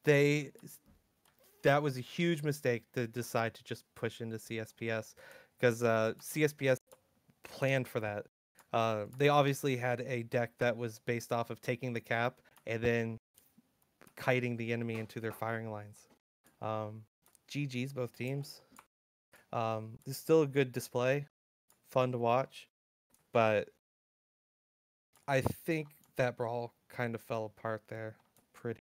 That was a huge mistake to decide to just push into CSPS, because CSPS planned for that. They obviously had a deck that was based off of taking the cap and then kiting the enemy into their firing lines. GG's both teams. It's still a good display, fun to watch, but I think that brawl kind of fell apart there pretty.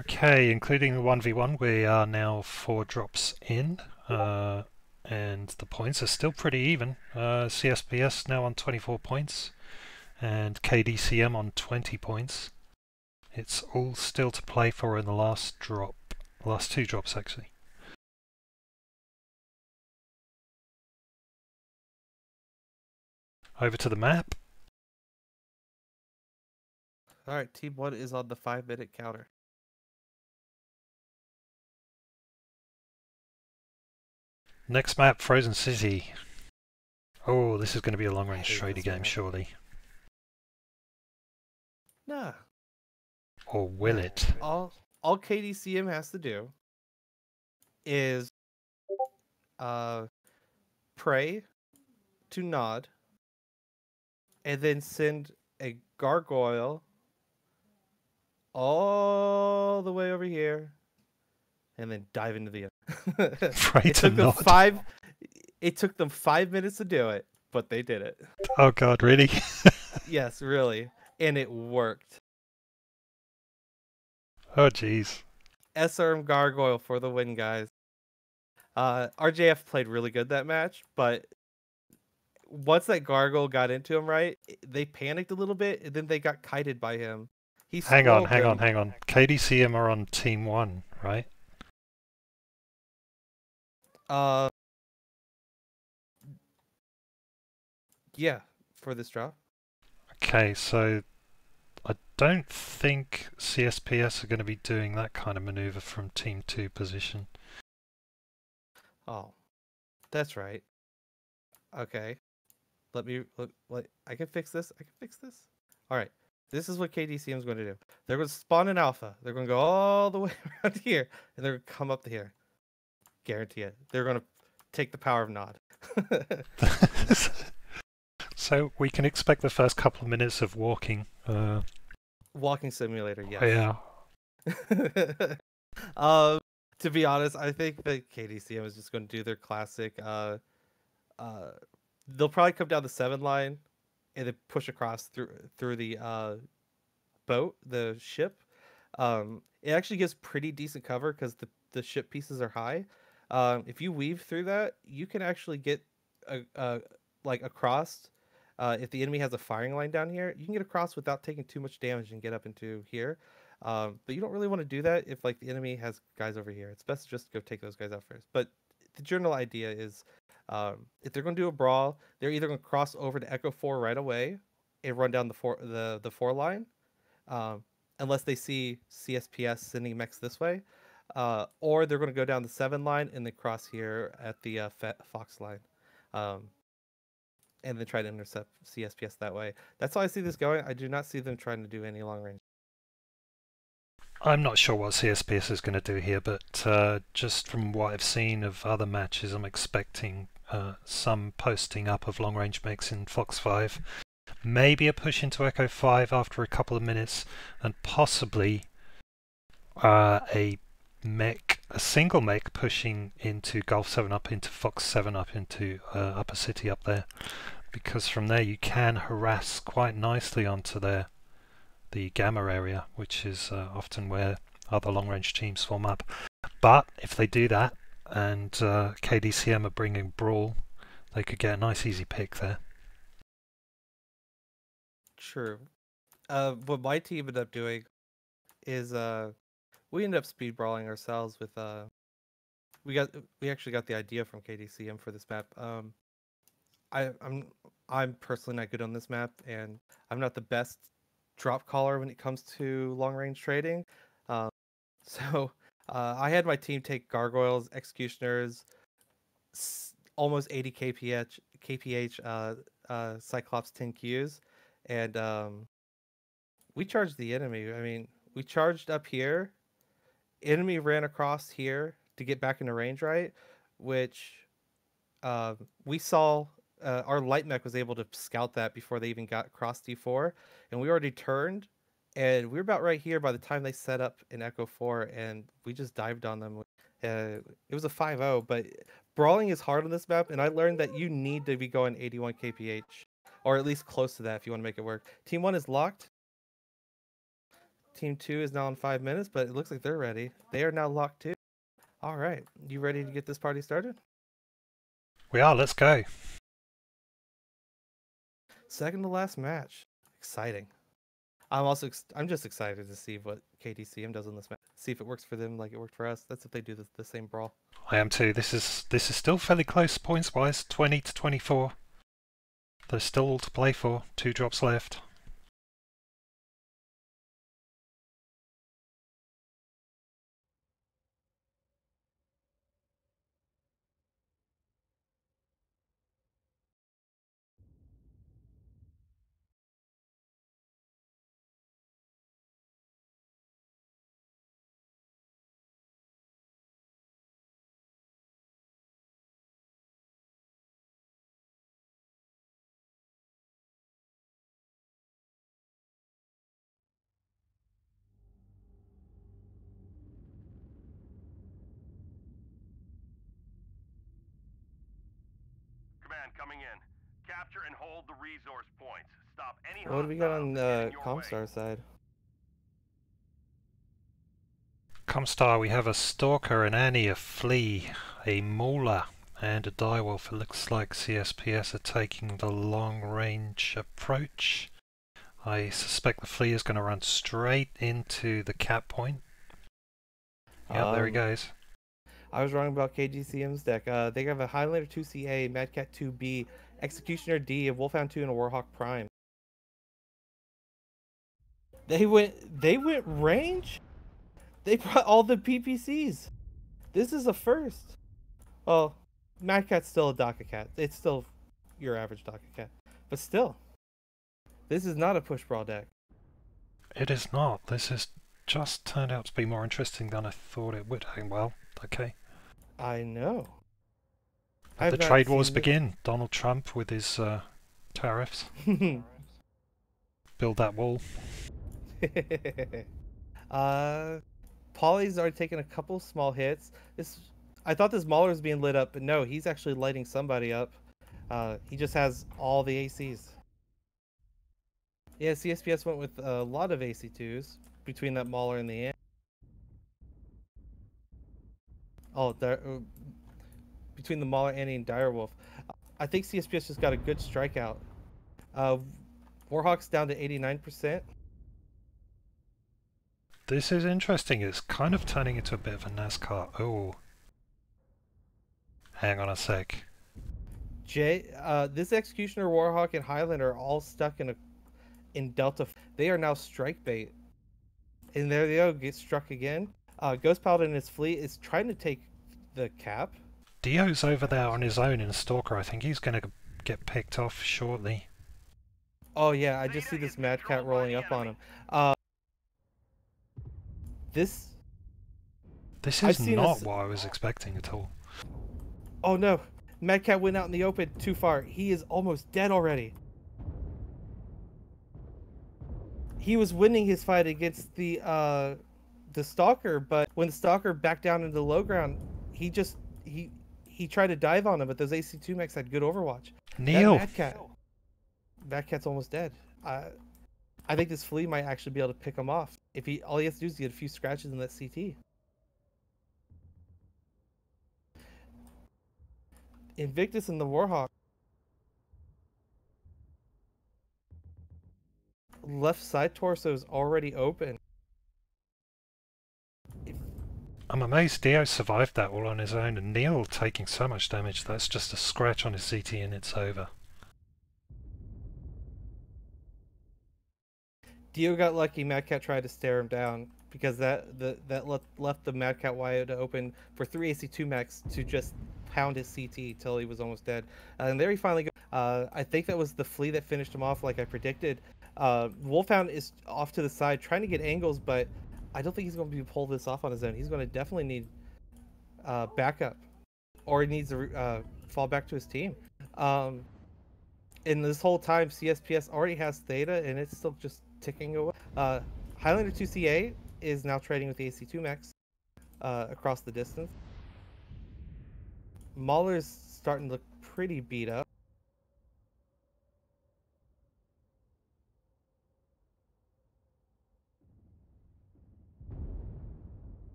Okay, including the 1v1, we are now 4 drops in, and the points are still pretty even. CSPS now on 24 points, and KDCM on 20 points. It's all still to play for in the last drop, last 2 drops actually. Over to the map. Alright, Team 1 is on the 5-minute counter. Next map, Frozen City. Oh, this is going to be a long-range trader game, surely. Nah. Or will it? All KDCM has to do is pray to Nod and then send a gargoyle all the way over here and then dive into the It took them 5 minutes to do it, but they did it. Oh god, really? Yes, really. And it worked. Oh jeez. SRM Gargoyle for the win, guys. RJF played really good that match, but once that Gargoyle got into him right, they panicked a little bit, and then they got kited by him. Hang on. KDCM are on Team 1, right? Yeah, for this drop. Okay, so I don't think CSPS are going to be doing that kind of maneuver from Team 2 position. Oh, that's right. Okay. Let me look. I can fix this. I can fix this. All right. This is what KDCM is going to do. They're going to spawn an alpha. They're going to go all the way around here, and they're going to come up to here. Guarantee it. They're going to take the power of Nod. So we can expect the first couple of minutes of walking. Walking simulator, yes. Yeah. To be honest, I think that KDCM is just going to do their classic. They'll probably come down the 7 line, and then push across through the boat, the ship. It actually gives pretty decent cover because the ship pieces are high. If you weave through that, you can actually get like across. If the enemy has a firing line down here, you can get across without taking too much damage and get up into here. But you don't really want to do that if like the enemy has guys over here. It's best just to go take those guys out first. But the general idea is, if they're going to do a brawl, they're either going to cross over to Echo 4 right away and run down the 4 line, unless they see CSPS sending mechs this way, or they're going to go down the 7 line and then cross here at the Fox line. And then try to intercept CSPS that way. That's how I see this going. I do not see them trying to do any long range. I'm not sure what CSPS is going to do here, but just from what I've seen of other matches, I'm expecting some posting up of long range mechs in Fox 5. Maybe a push into Echo 5 after a couple of minutes, and possibly a single mech pushing into Gulf 7 up into Fox 7 up into Upper City up there, because from there you can harass quite nicely onto the Gamma area, which is often where other long-range teams form up. But if they do that and KDCM are bringing Brawl, they could get a nice easy pick there. True. What my team ended up doing is we ended up speed brawling ourselves with we actually got the idea from KDCM for this map. I'm personally not good on this map, and I'm not the best drop caller when it comes to long range trading. So I had my team take gargoyles, executioners, almost 80 kph Cyclops 10 Qs, and we charged the enemy. I mean, we charged up here. Enemy ran across here to get back into range, right? Which we saw. Our light mech was able to scout that before they even got across D4, and we already turned, and we were about right here by the time they set up in Echo 4, and we just dived on them. It was a 5-0, but brawling is hard on this map, and I learned that you need to be going 81 kph, or at least close to that if you want to make it work. Team 1 is locked. Team 2 is now in 5 minutes, but it looks like they're ready. They are now locked too. All right, you ready to get this party started? We are, let's go. Second to last match. Exciting. I'm just excited to see what KDCM does on this match. See if it works for them like it worked for us. That's if they do the same brawl. I am too. This is still fairly close points wise, 20 to 24. There's still all to play for. 2 drops left. Command coming in. Capture and hold the resource points. Stop any What do we got on the Comstar side? Comstar, we have a Stalker, an Annie, a Flea, a Mauler, and a Direwolf. It looks like CSPS are taking the long-range approach. I suspect the Flea is going to run straight into the cap point. Yeah, there he goes. I was wrong about KDCM's deck. They have a Highlander 2CA, Mad Cat 2B, Executioner D, a Wolfhound 2, and a Warhawk Prime. They went range? They brought all the PPCs. This is a first. Well, Mad Cat's still a DACA cat. It's still your average DACA cat. But still, this is not a push brawl deck. It is not. This has just turned out to be more interesting than I thought it would. Well, okay. I know. The trade wars begin. Donald Trump with his tariffs. Build that wall. Polly's already taken a couple small hits. I thought this Mauler was being lit up, but no, he's actually lighting somebody up. He just has all the ACs. Yeah, CSPS went with a lot of AC2s between that Mauler and the end. Oh, between the Mauler, Annie, and Direwolf. I think CSPS just got a good strikeout. Warhawk's down to 89%. This is interesting. It's kind of turning into a bit of a NASCAR. Oh. Hang on a sec. This Executioner, Warhawk, and Highland are all stuck in Delta. They are now strike bait. And there they go, get struck again. Ghost Paladin and his fleet is trying to take the cap. Dio's over there on his own in Stalker. I think he's going to get picked off shortly. Oh yeah, I just see this Mad Cat rolling up on him. This is not what I was expecting at all. Oh no, Mad Cat went out in the open too far. He is almost dead already. He was winning his fight against the Stalker, but when the Stalker backed down into the low ground, he tried to dive on him, but those AC2 mechs had good overwatch. Neil! Mad Cat's almost dead. I think this flea might actually be able to pick him off. All he has to do is get a few scratches in that CT. Invictus and the Warhawk. Left side torso is already open. I'm amazed Dio survived that all on his own, and Neil taking so much damage. That's just a scratch on his CT and it's over. Dio got lucky. Mad Cat tried to stare him down because that left the Mad Cat wide open for 3 AC2 max to just pound his CT till he was almost dead. And there he finally got. I think that was the flea that finished him off, like I predicted. Wolfhound is off to the side trying to get angles, but I don't think he's going to be pull this off on his own. He's going to definitely need backup, or he needs to fall back to his team. And this whole time, CSPS already has Theta, and it's still just ticking away. Highlander 2CA is now trading with the AC2 Max across the distance. Mauler's starting to look pretty beat up.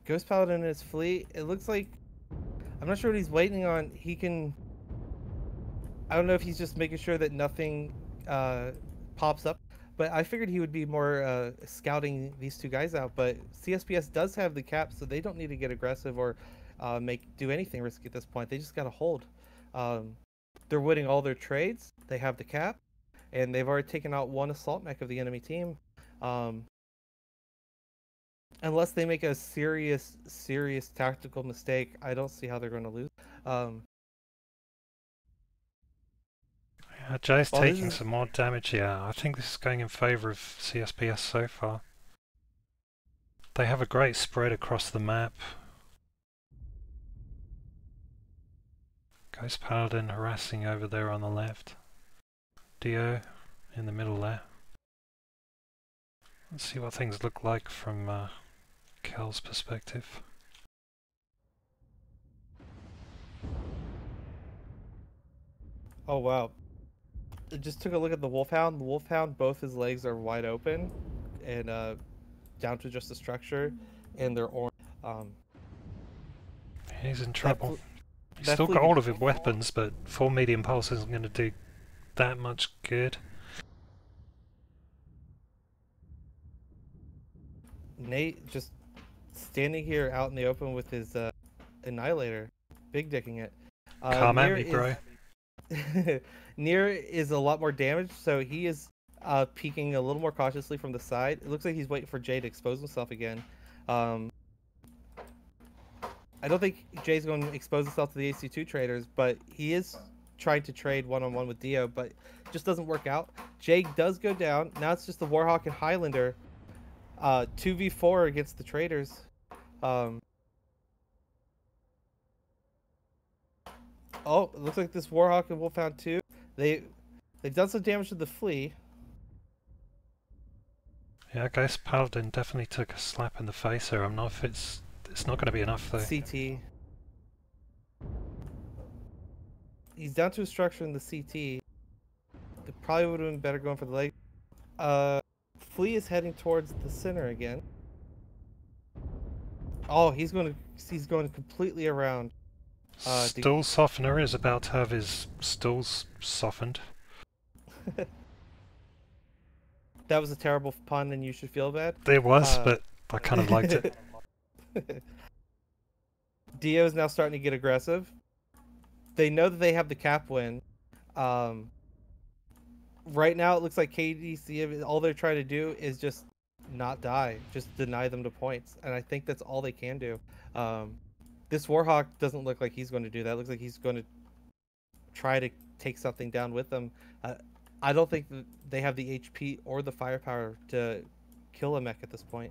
Ghost Paladin and his fleet, it looks like, I'm not sure what he's waiting on. I don't know if he's just making sure that nothing pops up, but I figured he would be more scouting these two guys out. But CSPS does have the cap, so they don't need to get aggressive or do anything risky at this point. They just got to hold. They're winning all their trades. They have the cap, and they've already taken out one assault mech of the enemy team. Unless they make a serious tactical mistake, I don't see how they're going to lose. Yeah, Jay's taking some more damage here. I think this is going in favour of CSPS so far. They have a great spread across the map. Ghost Paladin harassing over there on the left. Dio in the middle there. Let's see what things look like from Kel's perspective. Oh wow. I just took a look at the Wolfhound. The Wolfhound, both his legs are wide open and down to just the structure, and they're orange. He's in trouble. He's still got all of his weapons, but 4 medium pulse isn't going to do that much good. Nate just standing here out in the open with his Annihilator, big dicking it. Come at me, bro. Nier is a lot more damaged, so he is peeking a little more cautiously from the side. It looks like he's waiting for Jay to expose himself again. I don't think Jay's going to expose himself to the AC2 traders, but he is trying to trade one-on-one with Dio, but it just doesn't work out. Jay does go down. Now it's just the Warhawk and Highlander 2v4 against the traders. Oh, it looks like this Warhawk and Wolfhound 2, they've done some damage to the Flea. Yeah, I guess Paladin definitely took a slap in the face here. I'm not if it's not going to be enough though. CT. He's down to a structure in the CT. It probably would have been better going for the leg. Flea is heading towards the center again. Oh, he's going completely around. Stool Softener is about to have his stools softened. That was a terrible pun and you should feel bad. It was, but I kind of liked it. Dio is now starting to get aggressive. They know that they have the cap win. Right now it looks like KDCM, all they're trying to do is just not die, just deny them the points, and I think that's all they can do. This Warhawk doesn't look like he's going to do that. It looks like he's going to try to take something down with them. I don't think that they have the HP or the firepower to kill a mech at this point.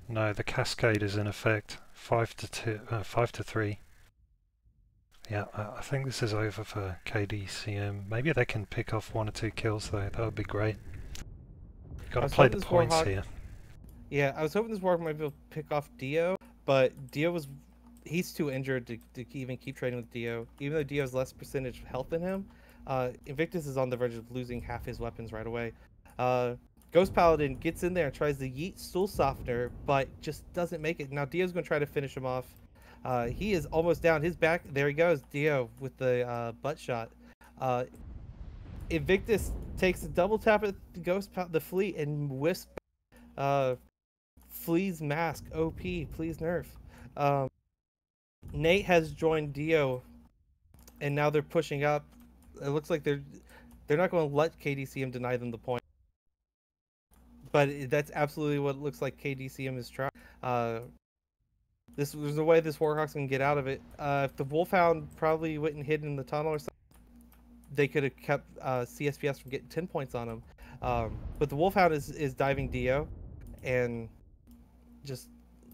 No, the cascade is in effect. 5 to 3. Yeah, I think this is over for KDCM. Maybe they can pick off 1 or 2 kills though. That would be great. Got to play the points Warhawk here. Yeah, I was hoping this Warhawk might be able to pick off Dio, but he's too injured to even keep trading with Dio. Even though Dio has less percentage of health than him, Invictus is on the verge of losing half his weapons right away. Ghost Paladin gets in there and tries to yeet Stool Softener, but just doesn't make it. Now Dio's going to try to finish him off. He is almost down. His back, there he goes, Dio with the butt shot. Invictus takes a double tap at the Flea and wisps Flea's mask. OP, please nerf. Nate has joined Dio, and now they're pushing up. It looks like they're not going to let KDCM deny them the point. But that's absolutely what it looks like KDCM is trying. There's a way this Warhawk's can get out of it. If the Wolfhound probably went and hid in the tunnel or something, they could have kept CSPS from getting 10 points on him. But the Wolfhound is diving Dio, and just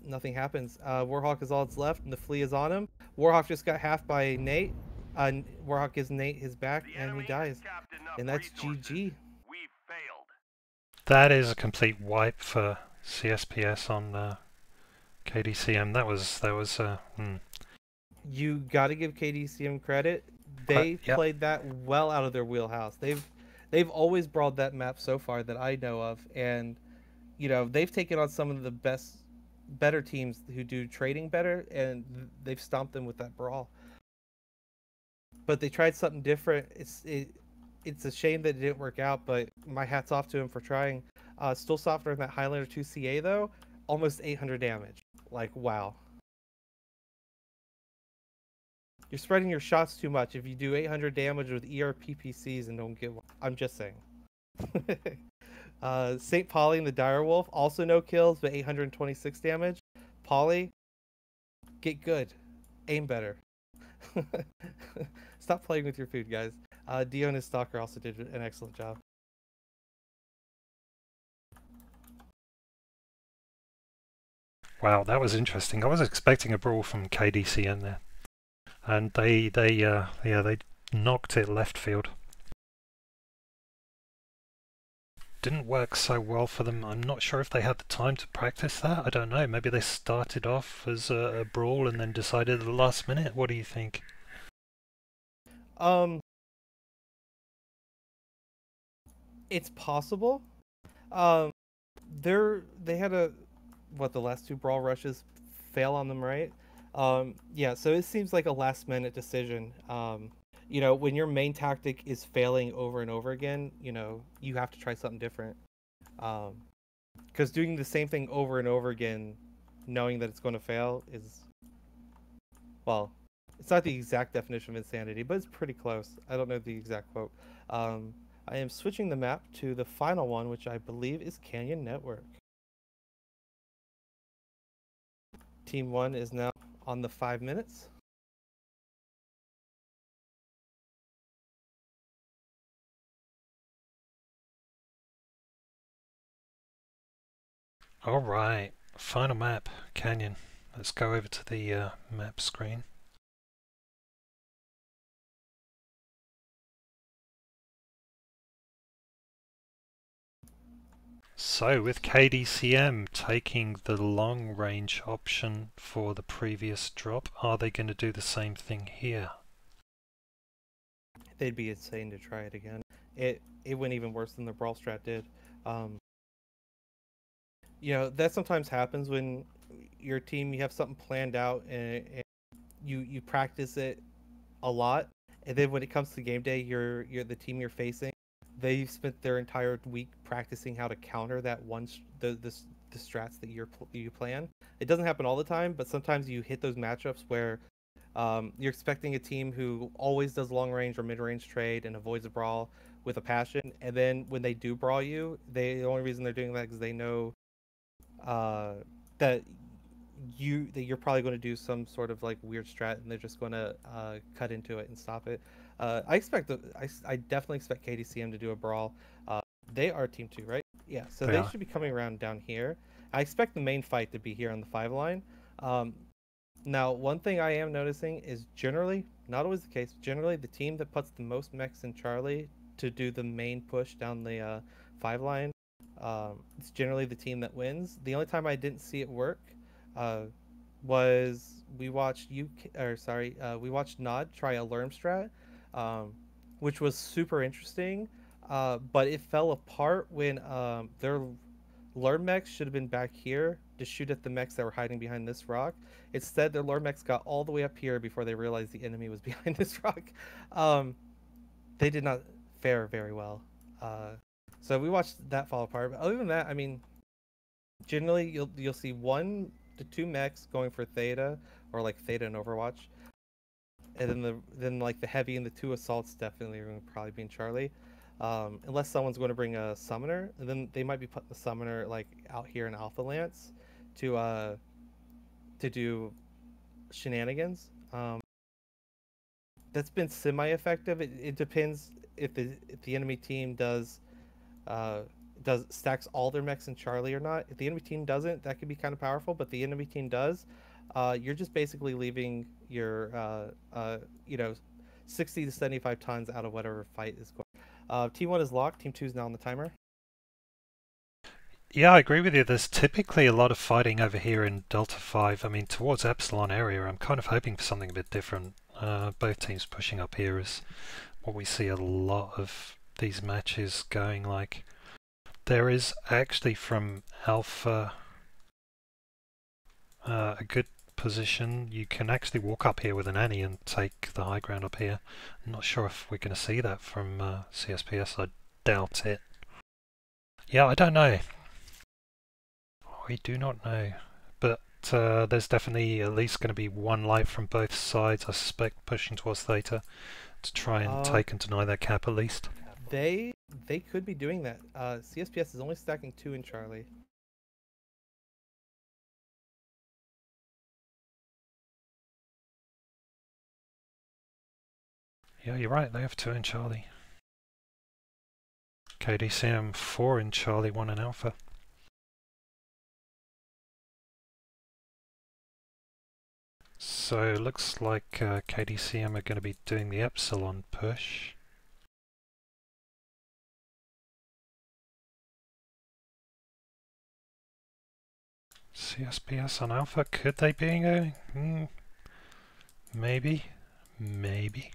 nothing happens. Warhawk is all that's left, and the Flea is on him. Warhawk just got half by Nate. Warhawk gives Nate his back, and he dies. And that's GG. That is a complete wipe for CSPS on KDCM. That was. You got to give KDCM credit. They played that well out of their wheelhouse. They've always brawled that map so far that I know of, and they've taken on some of the better teams who do trading better, and they've stomped them with that brawl. But they tried something different. It's a shame that it didn't work out, but my hat's off to him for trying. Still softer in that Highlander 2 CA though, almost 800 damage. Like, wow. You're spreading your shots too much if you do 800 damage with ERPPCs and don't get one. I'm just saying. St. Polly and the Direwolf, also no kills, but 826 damage. Polly, get good. Aim better. Stop playing with your food, guys. Dio and his Stalker also did an excellent job. Wow, that was interesting. I was expecting a brawl from KDCM there, and they knocked it left field. Didn't work so well for them. I'm not sure if they had the time to practice that. I don't know. Maybe they started off as a brawl and then decided at the last minute. What do you think? It's possible. They had the last 2 brawl rushes fail on them, right? Yeah, so it seems like a last minute decision. When your main tactic is failing over and over again, you have to try something different. Because doing the same thing over and over again, knowing that it's going to fail, is, well, it's not the exact definition of insanity, but it's pretty close. I don't know the exact quote. Um, I am switching the map to the final one, which I believe is Canyon Network. Team 1 is now on the 5 minutes. Alright, final map, Canyon. Let's go over to the map screen. So with KDCM taking the long range option for the previous drop, are they going to do the same thing here? They'd be insane to try it again. It went even worse than the Brawl Strat did. That sometimes happens when your team, you have something planned out and you practice it a lot, and then when it comes to game day, you're the team you're facing. They've spent their entire week practicing how to counter that the strats that you plan. It doesn't happen all the time, but sometimes you hit those matchups where you're expecting a team who always does long range or mid range trade and avoids a brawl with a passion, and then when they do brawl you, the only reason they're doing that is they know that you're probably going to do some sort of like weird strat, and they're just going to cut into it and stop it. I definitely expect KDCM to do a brawl. They are team 2, right? Yeah, so they should be coming around down here. I expect the main fight to be here on the 5 line. Now, one thing I am noticing is generally, not always the case, generally the team that puts the most mechs in Charlie to do the main push down the 5 line, it's generally the team that wins. The only time I didn't see it work was we watched we watched Nod try a Lerm strat, which was super interesting, but it fell apart when their Lerm mechs should have been back here to shoot at the mechs that were hiding behind this rock. Instead, their Lerm mechs got all the way up here before they realized the enemy was behind this rock. They did not fare very well. So we watched that fall apart. But other than that, I mean, generally you'll see 1 to 2 mechs going for Theta, or like Theta in Overwatch, and then like the heavy and the 2 assaults definitely are going to probably be in Charlie. Unless someone's going to bring a summoner, and then they might be putting the summoner like out here in Alpha Lance to do shenanigans. That's been semi-effective. It depends if the enemy team does stacks all their mechs in Charlie or not. If the enemy team doesn't, that could be kind of powerful. But the enemy team does, you're just basically leaving your 60 to 75 tons out of whatever fight is going. Team 1 is locked. Team 2 is now on the timer. Yeah, I agree with you. There's typically a lot of fighting over here in Delta 5. I mean, towards Epsilon area, I'm kind of hoping for something a bit different. Both teams pushing up here is what we see a lot of these matches going like. There is actually from Alpha a good position. You can actually walk up here with an Annie and take the high ground up here. I'm not sure if we're going to see that from CSPS. I doubt it. Yeah, I don't know. We do not know. But there's definitely at least going to be one light from both sides, I suspect, pushing towards Theta to try and take and deny that cap at least. They could be doing that. CSPS is only stacking 2 in Charlie. Yeah, you're right. They have 2 in Charlie. KDCM 4 in Charlie, 1 in Alpha. So it looks like KDCM are going to be doing the Epsilon push. CSPS on Alpha, could they be going? Maybe. Maybe.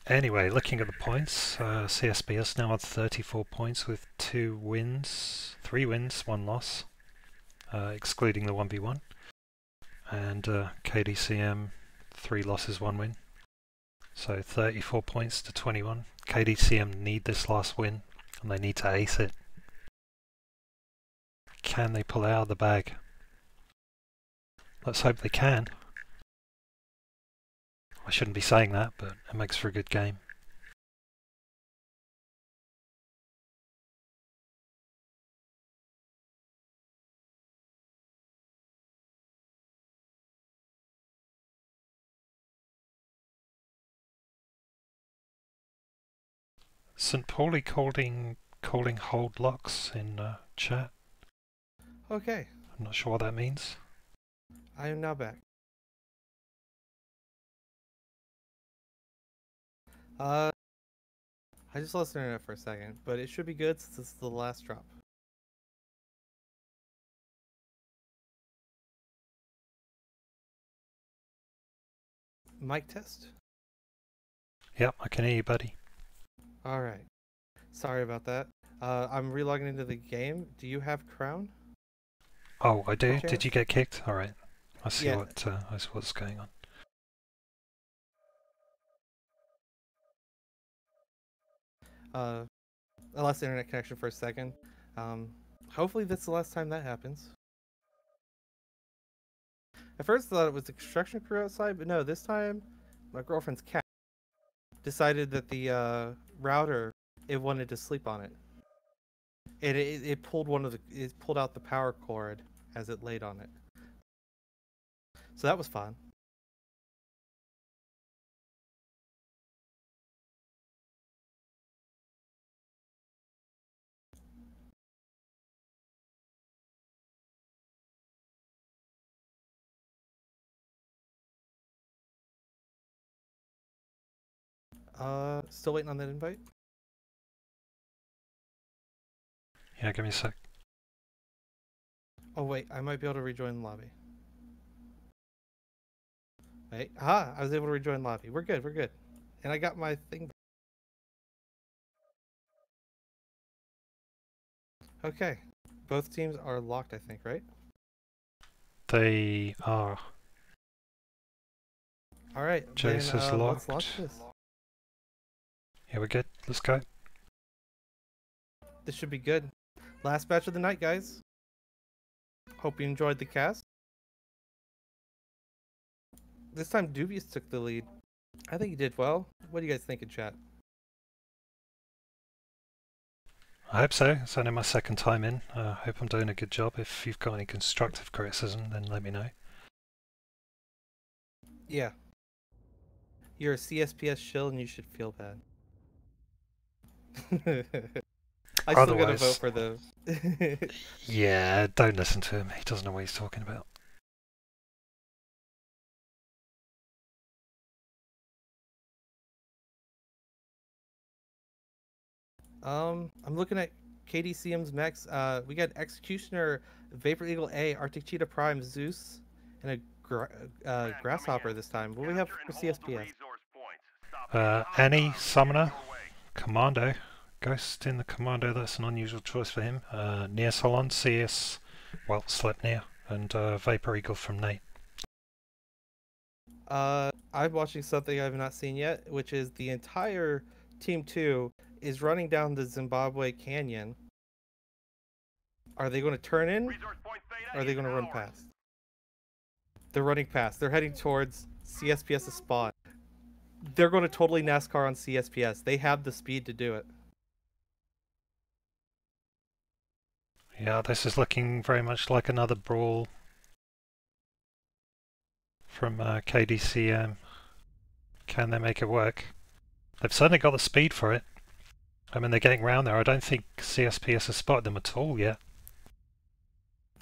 Anyway, looking at the points, CSPS now on 34 points with 2 wins, 3 wins, 1 loss, excluding the 1v1. And KDCM, 3 losses, 1 win. So 34 points to 21. KDCM need this last win, and they need to ace it. Can they pull it out of the bag? Let's hope they can. I shouldn't be saying that, but it makes for a good game. St. Pauli calling hold locks in chat. Okay, I'm not sure what that means. I am now back. I just lost internet for a second, but it should be good since this is the last drop. Mic test. Yep, I can hear you, buddy. All right. Sorry about that. I'm relogging into the game. Do you have Crown? Oh, I do. Okay. Did you get kicked? All right. I see Yeah. I see what's going on. I lost the internet connection for a second. Hopefully this is the last time that happens. At first I thought it was the construction crew outside, but no, this time my girlfriend's cat decided that the router, it wanted to sleep on it. It pulled it pulled out the power cord as it laid on it. So that was fun. Still waiting on that invite? Yeah, give me a sec. Oh wait, I might be able to rejoin the lobby. Wait, I was able to rejoin lobby. We're good, we're good. And I got my thing. Okay, both teams are locked, I think, right? They are. All right, Jace then, is let's locked. launch this. Yeah, we're good. Let's go. This should be good. Last match of the night, guys. Hope you enjoyed the cast. This time Dubious took the lead. I think he did well. What do you guys think in chat? I hope so. It's only my second time in. I hope I'm doing a good job. If you've got any constructive criticism, then let me know. Yeah. You're a CSPS shill and you should feel bad. I still gotta vote for those. Yeah, don't listen to him. He doesn't know what he's talking about. I'm looking at KDCM's max. We got Executioner, Vapor Eagle A, Arctic Cheetah Prime, Zeus, and a Grasshopper this time. What do we have for CSPS? Annie, Summoner, Commando, Ghost in the Commando, that's an unusual choice for him. Near Solon, CS, well, Sleipnir, and Vapor Eagle from Nate. I'm watching something I have not seen yet, which is the entire Team 2 is running down the Zimbabwe Canyon. Are they going to turn in? Or are they going to run past? They're running past. They're heading towards CSPS's spot. They're going to totally NASCAR on CSPS. They have the speed to do it. Yeah, this is looking very much like another brawl from KDCM. Can they make it work? They've certainly got the speed for it. I mean, they're getting round there. I don't think CSPS has spotted them at all yet.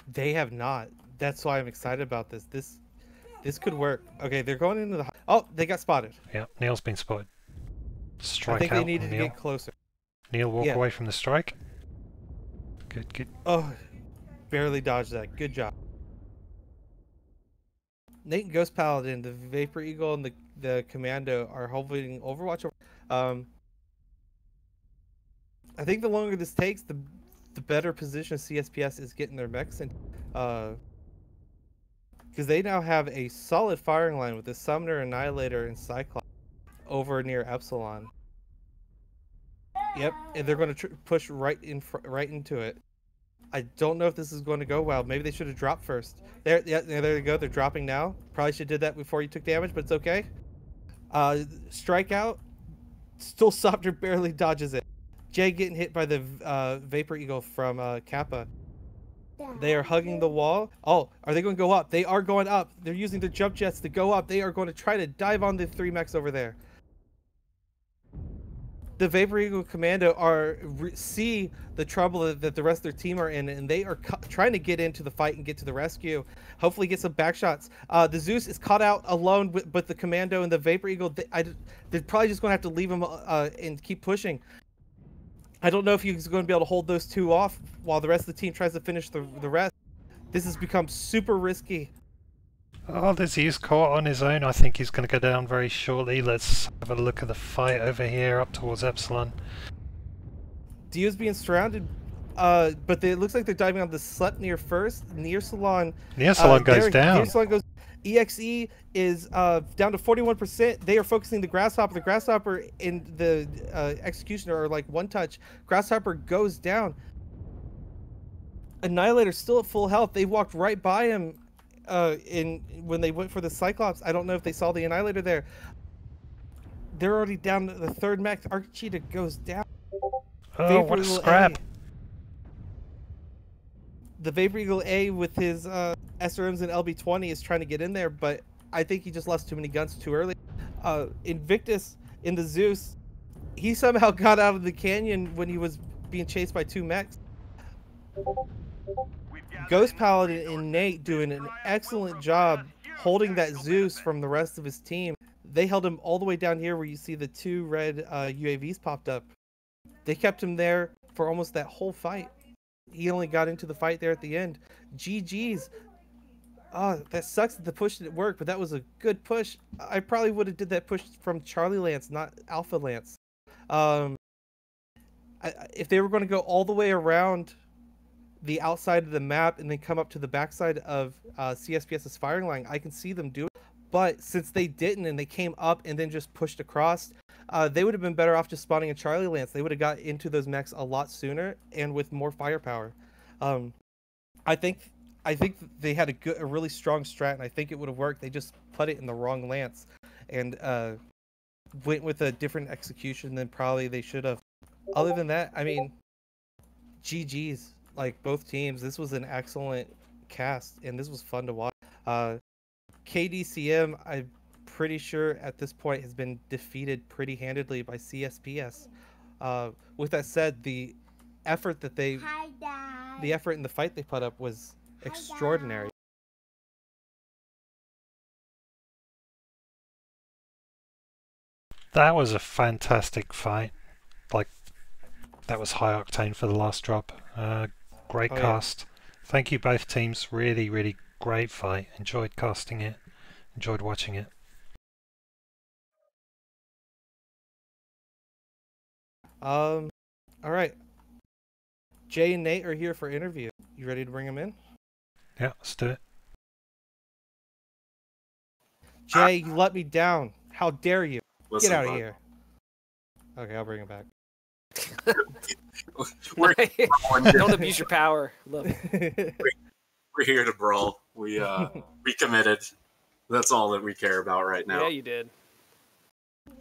They have not. That's why I'm excited about this. This could work. Okay, they're going into the... Oh, they got spotted. Yeah, Neil's been spotted. Strike I think out they needed to Neil. get closer. Neil walk away from the strike. Good, good. Oh, barely dodged that. Good job. Nate and Ghost Paladin, the Vapor Eagle, and the Commando are holding Overwatch. I think the longer this takes, the better position CSPS is getting their mechs in. Because they now have a solid firing line with the Summoner, Annihilator, and Cyclops over near Epsilon. Yep, and they're going to push right into it. I don't know if this is going to go well. Maybe they should have dropped first. There you go. They're dropping now. Probably should have did that before you took damage, but it's okay. Strikeout. Still Softer barely dodges it. Jay getting hit by the Vapor Eagle from Kappa. They are hugging the wall. Oh, are they going to go up? They are going up. They're using their jump jets to go up. They are going to try to dive on the 3 mechs over there. The Vapor Eagle Commando see the trouble that the rest of their team are in, and they are trying to get into the fight and get to the rescue. Hopefully get some back shots. The Zeus is caught out alone with the Commando and the Vapor Eagle. They're probably just going to have to leave him and keep pushing. I don't know if he's going to be able to hold those 2 off while the rest of the team tries to finish the rest. This has become super risky. Oh, the Zeus caught on his own. I think he's going to go down very shortly. Let's have a look at the fight over here up towards Epsilon. Dio's being surrounded, but it looks like they're diving on the Sleipnir first. Near Salon goes down. Near Salon goes. EXE is down to 41%. They are focusing the Grasshopper. The Grasshopper and the Executioner are like one touch. Grasshopper goes down. Annihilator's still at full health. They walked right by him when they went for the Cyclops. I don't know if they saw the Annihilator there. They're already down to the 3rd mech. Archeetah goes down. Oh, Vapor what a Eagle scrap. The Vapor Eagle A with his SRMs and LB-20 is trying to get in there, but I think he just lost too many guns too early. Invictus in the Zeus, he somehow got out of the canyon when he was being chased by 2 mechs. Ghost Paladin and Nate doing an excellent job holding that Zeus from the rest of his team. They held him all the way down here where you see the 2 red UAVs popped up. They kept him there for almost that whole fight. He only got into the fight there at the end. GG's. Oh, that sucks that the push didn't work, but that was a good push. I probably would have did that push from Charlie Lance, not Alpha Lance. If they were going to go all the way around the outside of the map and then come up to the backside of CSPS's firing line, I can see them do it. But since they didn't and they came up and then just pushed across, they would have been better off just spawning a Charlie Lance. They would have got into those mechs a lot sooner and with more firepower. I think they had a really strong strat, and I think it would have worked. They just put it in the wrong Lance and went with a different execution than probably they should have. Other than that, I mean, GG's, like both teams. This was an excellent cast, and this was fun to watch. KDCM, I'm pretty sure at this point has been defeated pretty handedly by CSPS. With that said, the effort in the fight they put up was extraordinary. That was a fantastic fight. Like, that was high octane for the last drop. Great cast. Yeah. Thank you both teams. Really, really great fight. Enjoyed casting it. Enjoyed watching it. All right. Jay and Nate are here for interview. You ready to bring them in? Yeah, let's do it. Jay, you let me down. How dare you? Listen, get out of here. Okay, I'll bring him back. Don't abuse your power. Love it. We're here to brawl. We committed. That's all that we care about right now. Yeah, you did.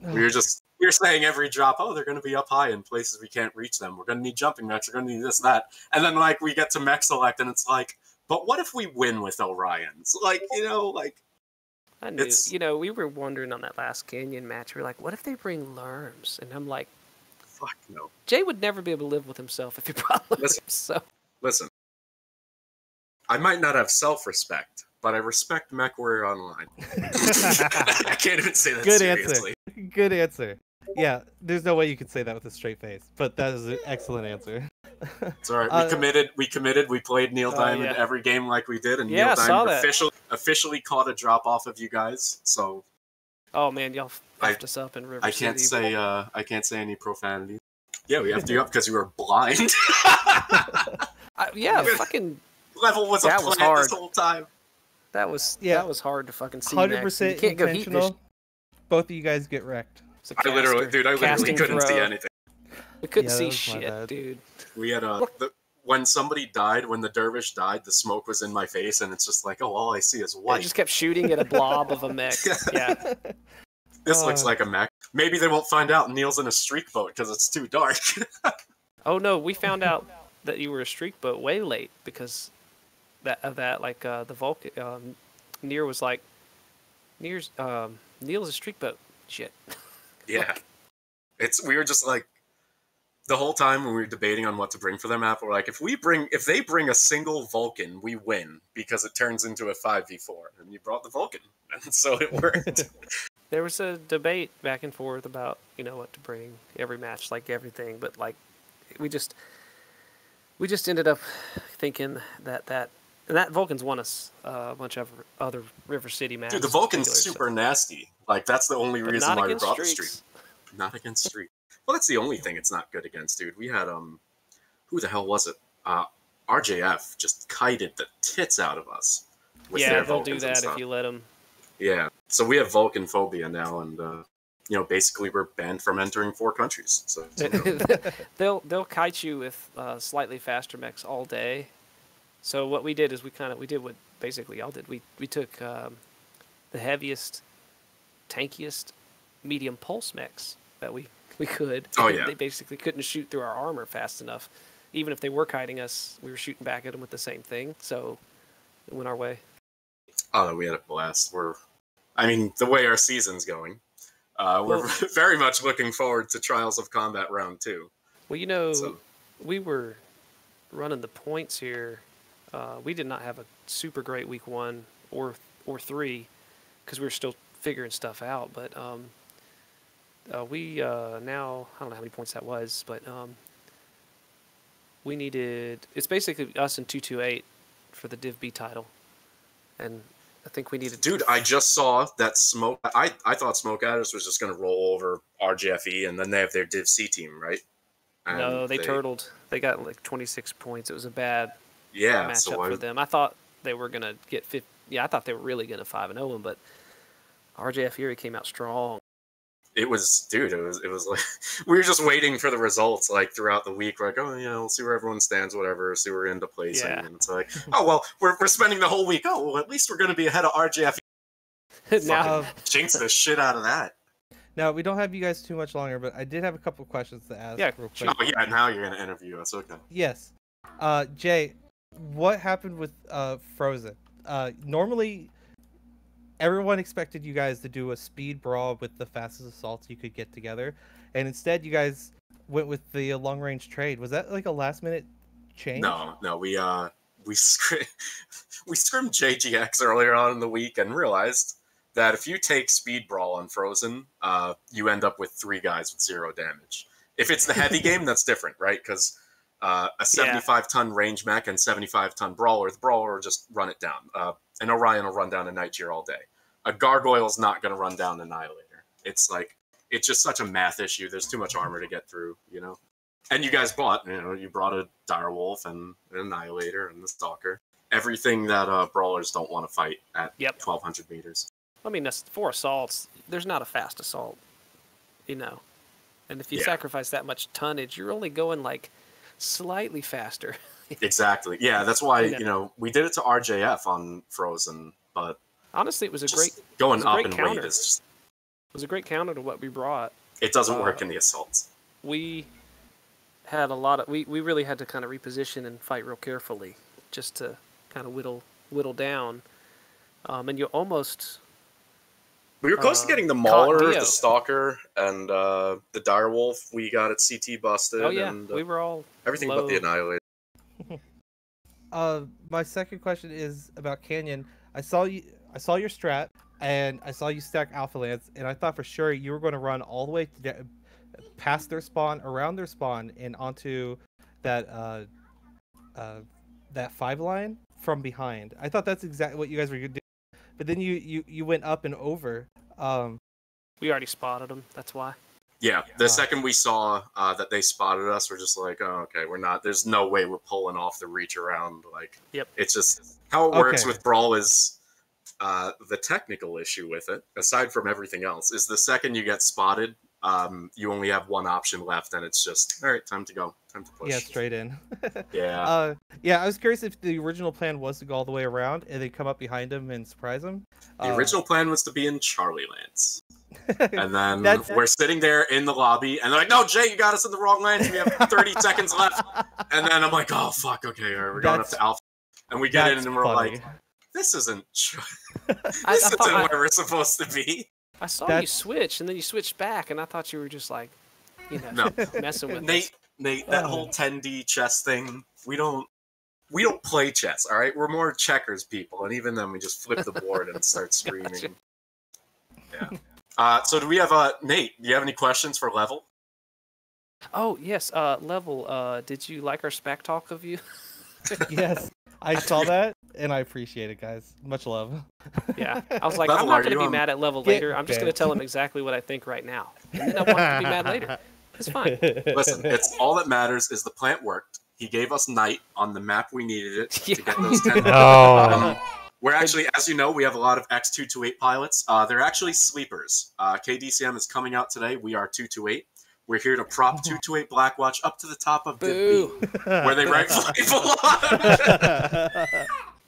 We're saying every drop, oh, they're going to be up high in places we can't reach them. We're going to need jumping mechs. We're going to need this, that. And then, like, we get to mech select, and it's like, but what if we win with Orions? Like, I knew, we were wondering on that last Canyon match. We were like, what if they bring Lerms? And I'm like, fuck no. Jay would never be able to live with himself if he brought Lerms. Listen, I might not have self-respect, but I respect MechWarrior Online. I can't even say that seriously. Good answer. Yeah, there's no way you could say that with a straight face, but that is an excellent answer. It's all right. We committed. We played Neil Diamond every game like we did, and Neil Diamond officially caught a drop off of you guys. So Oh man, y'all effed us up in River I City. I can't say any profanity. Yeah, we effed you up because you were blind. Yeah, fucking. Level was That a was plant hard. this whole time. That was hard to fucking see. 100% You can't go heat vision. intentional. Both of you guys get wrecked. I literally couldn't see anything. We couldn't Yeah, that see was my shit, bad. dude. We had when somebody died, when the dervish died, the smoke was in my face, and it's just like, oh, all I see is I white. just kept shooting at a blob of a mech. Yeah. This looks like a mech. Maybe they won't find out Neil's in a streak boat because it's too dark. Oh no, we found out that you were a streak boat way late because the Vulcan. Near was like, Neil's a streak boat. Shit. Yeah. We were just like, the whole time when we were debating on what to bring for their map, we're like, if they bring a single Vulcan, we win because it turns into a 5v4. And you brought the Vulcan, and so it worked. There was a debate back and forth about what to bring every match, like everything, but like we just ended up thinking that Vulcan's won us a bunch of other River City matches. Dude, the Vulcan's super nasty. Like that's the only reason why we brought the streak. Not against streak. Well, that's the only thing it's not good against, dude. We had who the hell was it? RJF just kited the tits out of us. Yeah, they'll do that if you let them. Yeah, so we have Vulcan phobia now, and basically we're banned from entering 4 countries. So they'll kite you with slightly faster mechs all day. So what we did is we did what basically y'all did. We took the heaviest, tankiest, medium pulse mechs that we could. Oh yeah. They basically couldn't shoot through our armor fast enough. Even if they were kiting us, we were shooting back at them with the same thing. So it went our way. Oh, we had a blast. The way our season's going, we're very much looking forward to Trials of Combat Round 2. Well, we were running the points here. We did not have a super great week 1 or 3 because we were still figuring stuff out. But we now, I don't know how many points that was, but we needed, it's basically us and 228 for the Div B title. And I think we needed... Dude, I just saw that Smoke... I thought Smoke Adders was just going to roll over RGFE, and then they have their Div C team, right? And no, they turtled. They got like 26 points. It was a bad matchup for them. I thought they were going to get 50... Yeah, I thought they were really going to 5-0 them, but RJF Erie came out strong. It was like we were just waiting for the results like throughout the week. We're like, oh yeah, we'll see where everyone stands, whatever, see where we're into placing. Yeah. And it's like, oh well, we're spending the whole week. Oh well, at least we're going to be ahead of RJF. Now jinx the shit out of that. Now we don't have you guys too much longer, but I did have a couple questions to ask. Yeah, real quick. Oh yeah, now you're going to interview us. Okay. Yes, Jay, what happened with Frozen? Normally, everyone expected you guys to do a speed brawl with the fastest assaults you could get together, and instead you guys went with the long range trade. Was that like a last minute change? No, we scrimmed JGX earlier on in the week and realized that if you take speed brawl on Frozen, you end up with 3 guys with 0 damage. If it's the heavy game, that's different, right? Because a 75-ton range mech and 75-ton brawler, the brawler will just run it down. An Orion will run down a Night-Gear all day. A Gargoyle's not going to run down an Annihilator. It's just such a math issue. There's too much armor to get through, And you guys brought a Direwolf and an Annihilator and the Stalker. Everything that brawlers don't want to fight at 1,200 meters. I mean, that's 4 assaults. There's not a fast assault, And if you sacrifice that much tonnage, you're only going like slightly faster. Exactly. Yeah, that's why we did it to RJF on Frozen, but honestly, it was a great up in weight is just... It was a great counter to what we brought. It doesn't work in the assaults. We had a lot of we really had to kind of reposition and fight real carefully just to kind of whittle down. And you almost... We were close to getting the Mauler, the Stalker, and the Direwolf. We got it CT busted. Oh yeah, and, we were all everything low. But the Annihilator. My second question is about Canyon. I saw your strat, and I saw you stack Alpha Lance, and I thought for sure you were going to run all the way past their spawn, around their spawn, and onto that 5 line from behind. I thought that's exactly what you guys were going to do. But then you went up and over. We already spotted them. That's why. Yeah, the second we saw that they spotted us, we're just like, oh, okay, we're not. There's no way we're pulling off the reach around. Like, Yep. It's just how it works Okay. with Brawl is the technical issue with it, aside from everything else, is the second you get spotted, you only have one option left, and it's just all right. Time to go. Time to push. Yeah, straight in. Yeah. Yeah, I was curious if the original plan was to go all the way around and then come up behind him and surprise him. The original plan was to be in Charlie Lands. And then That's- we're sitting there in the lobby, and they're like, "No, Jay, you got us in the wrong lanes. We have 30 seconds left." And then I'm like, "Oh fuck, okay, we're going up to Alpha." And we get in, and we're funny. like, "This isn't. This I isn't thought- where we're supposed to be." I saw you That's- switch, and then you switched back, and I thought you were just like, No. messing with us. Nate, that whole 10D chess thing, we don't play chess, all right? We're more checkers people, and even then, we just flip the board and start screaming. Gotcha. Yeah. So do we have Nate? Do you have any questions for Level? Oh yes, Level. Did you like our SPAC talk of you? Yes, I saw that and I appreciate it, guys. Much love. Yeah, I was like, Level, I'm not are going to you be mad at Level Get later. I'm just going to banned. tell him exactly what I think right now, and then I want him to be mad later. It's fine. Listen, it's all that matters is the plant worked. He gave us Night on the map we needed it to get those 10. Oh, We're actually, as you know, we have a lot of X228 pilots. They're actually sleepers. KDCM is coming out today. We are 228. We're here to prop 228 Blackwatch up to the top of Div B, where they rightfully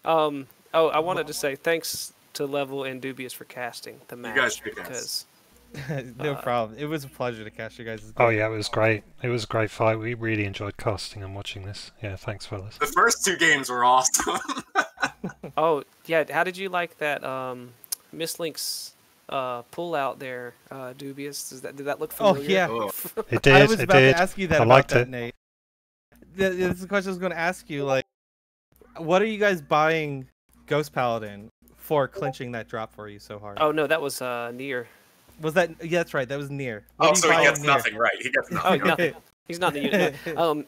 belong. Oh, I wanted to say thanks to Level and Dubious for casting the match guys kick because No problem. It was a pleasure to catch you guys. oh yeah, it was great. It was a great fight. We really enjoyed casting and watching this. Yeah, thanks, fellas. The first two games were awesome. oh yeah, how did you like that Misslink's pull out there, Dubious? Did that look Oh familiar? yeah, Oh. It did. I was It about did. to ask you that I about liked that, it. Nate. This is the question I was going to ask you. Like, what are you guys buying Ghost Paladin for clinching that drop for you so hard? Oh no, that was near. Was that? Yeah, that's right. That was near. What Oh, are you so he buying gets near? nothing right. He gets Oh, nothing. right. nothing. He's not in the unit. No.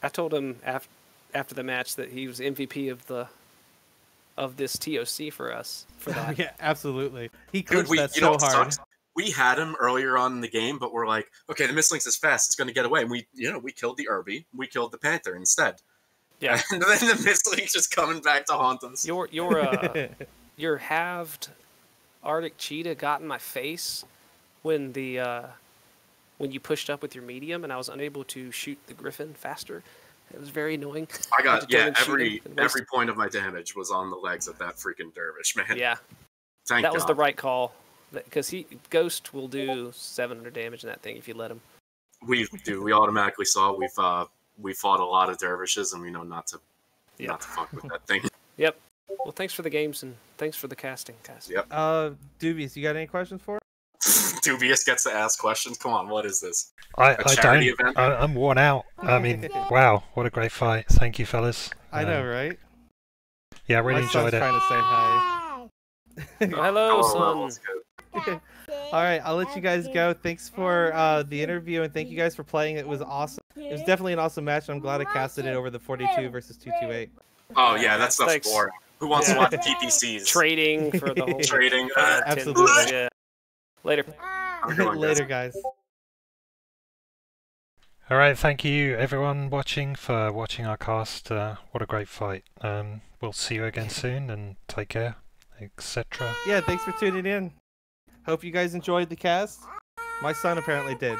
I told him after the match that he was MVP of this ToC for us for that. Yeah, absolutely. He Dude, clinched that you know so what hard. sucks? We had him earlier on in the game, but we're like, okay, the Mistlinks is fast. It's going to get away. And we killed the Irby. We killed the Panther instead. Yeah. And then the Mistlink's just coming back to haunt us. Your halved Arctic cheetah got in my face when you pushed up with your medium, and I was unable to shoot the Griffin faster. It was very annoying. I got, had to yeah, turn and shoot him and waste- every point of my damage was on the legs of that freaking dervish, man. Yeah, Thank that God. was the right call. Because Ghost will do 700 damage in that thing if you let him. We automatically saw we fought a lot of dervishes, and we know not to fuck with that thing. Yep. Well, thanks for the games and thanks for the casting, guys. Yep. Dubious, you got any questions for us? Dubious gets to ask questions. Come on, what is this? I charity don't. event? I'm worn out. I mean, wow, what a great fight. Thank you, fellas. I know, right? Yeah, I really My son's enjoyed it. trying to say hi. Hello, Oh, son. that's good. All right, I'll let you guys go. Thanks for the interview, and thank you guys for playing. It was awesome. It was definitely an awesome match. I'm glad I casted it over the 42 versus 228. Oh yeah, that stuff's Thanks. boring. Who wants Yeah. to watch PPCs? Trading for the whole Trading. 10 Absolutely. dudes, yeah. Later. Have a good one, guys. Later, guys. All right, thank you everyone watching for watching our cast. What a great fight. We'll see you again soon, and take care, etc. Yeah, thanks for tuning in. Hope you guys enjoyed the cast. My son apparently did.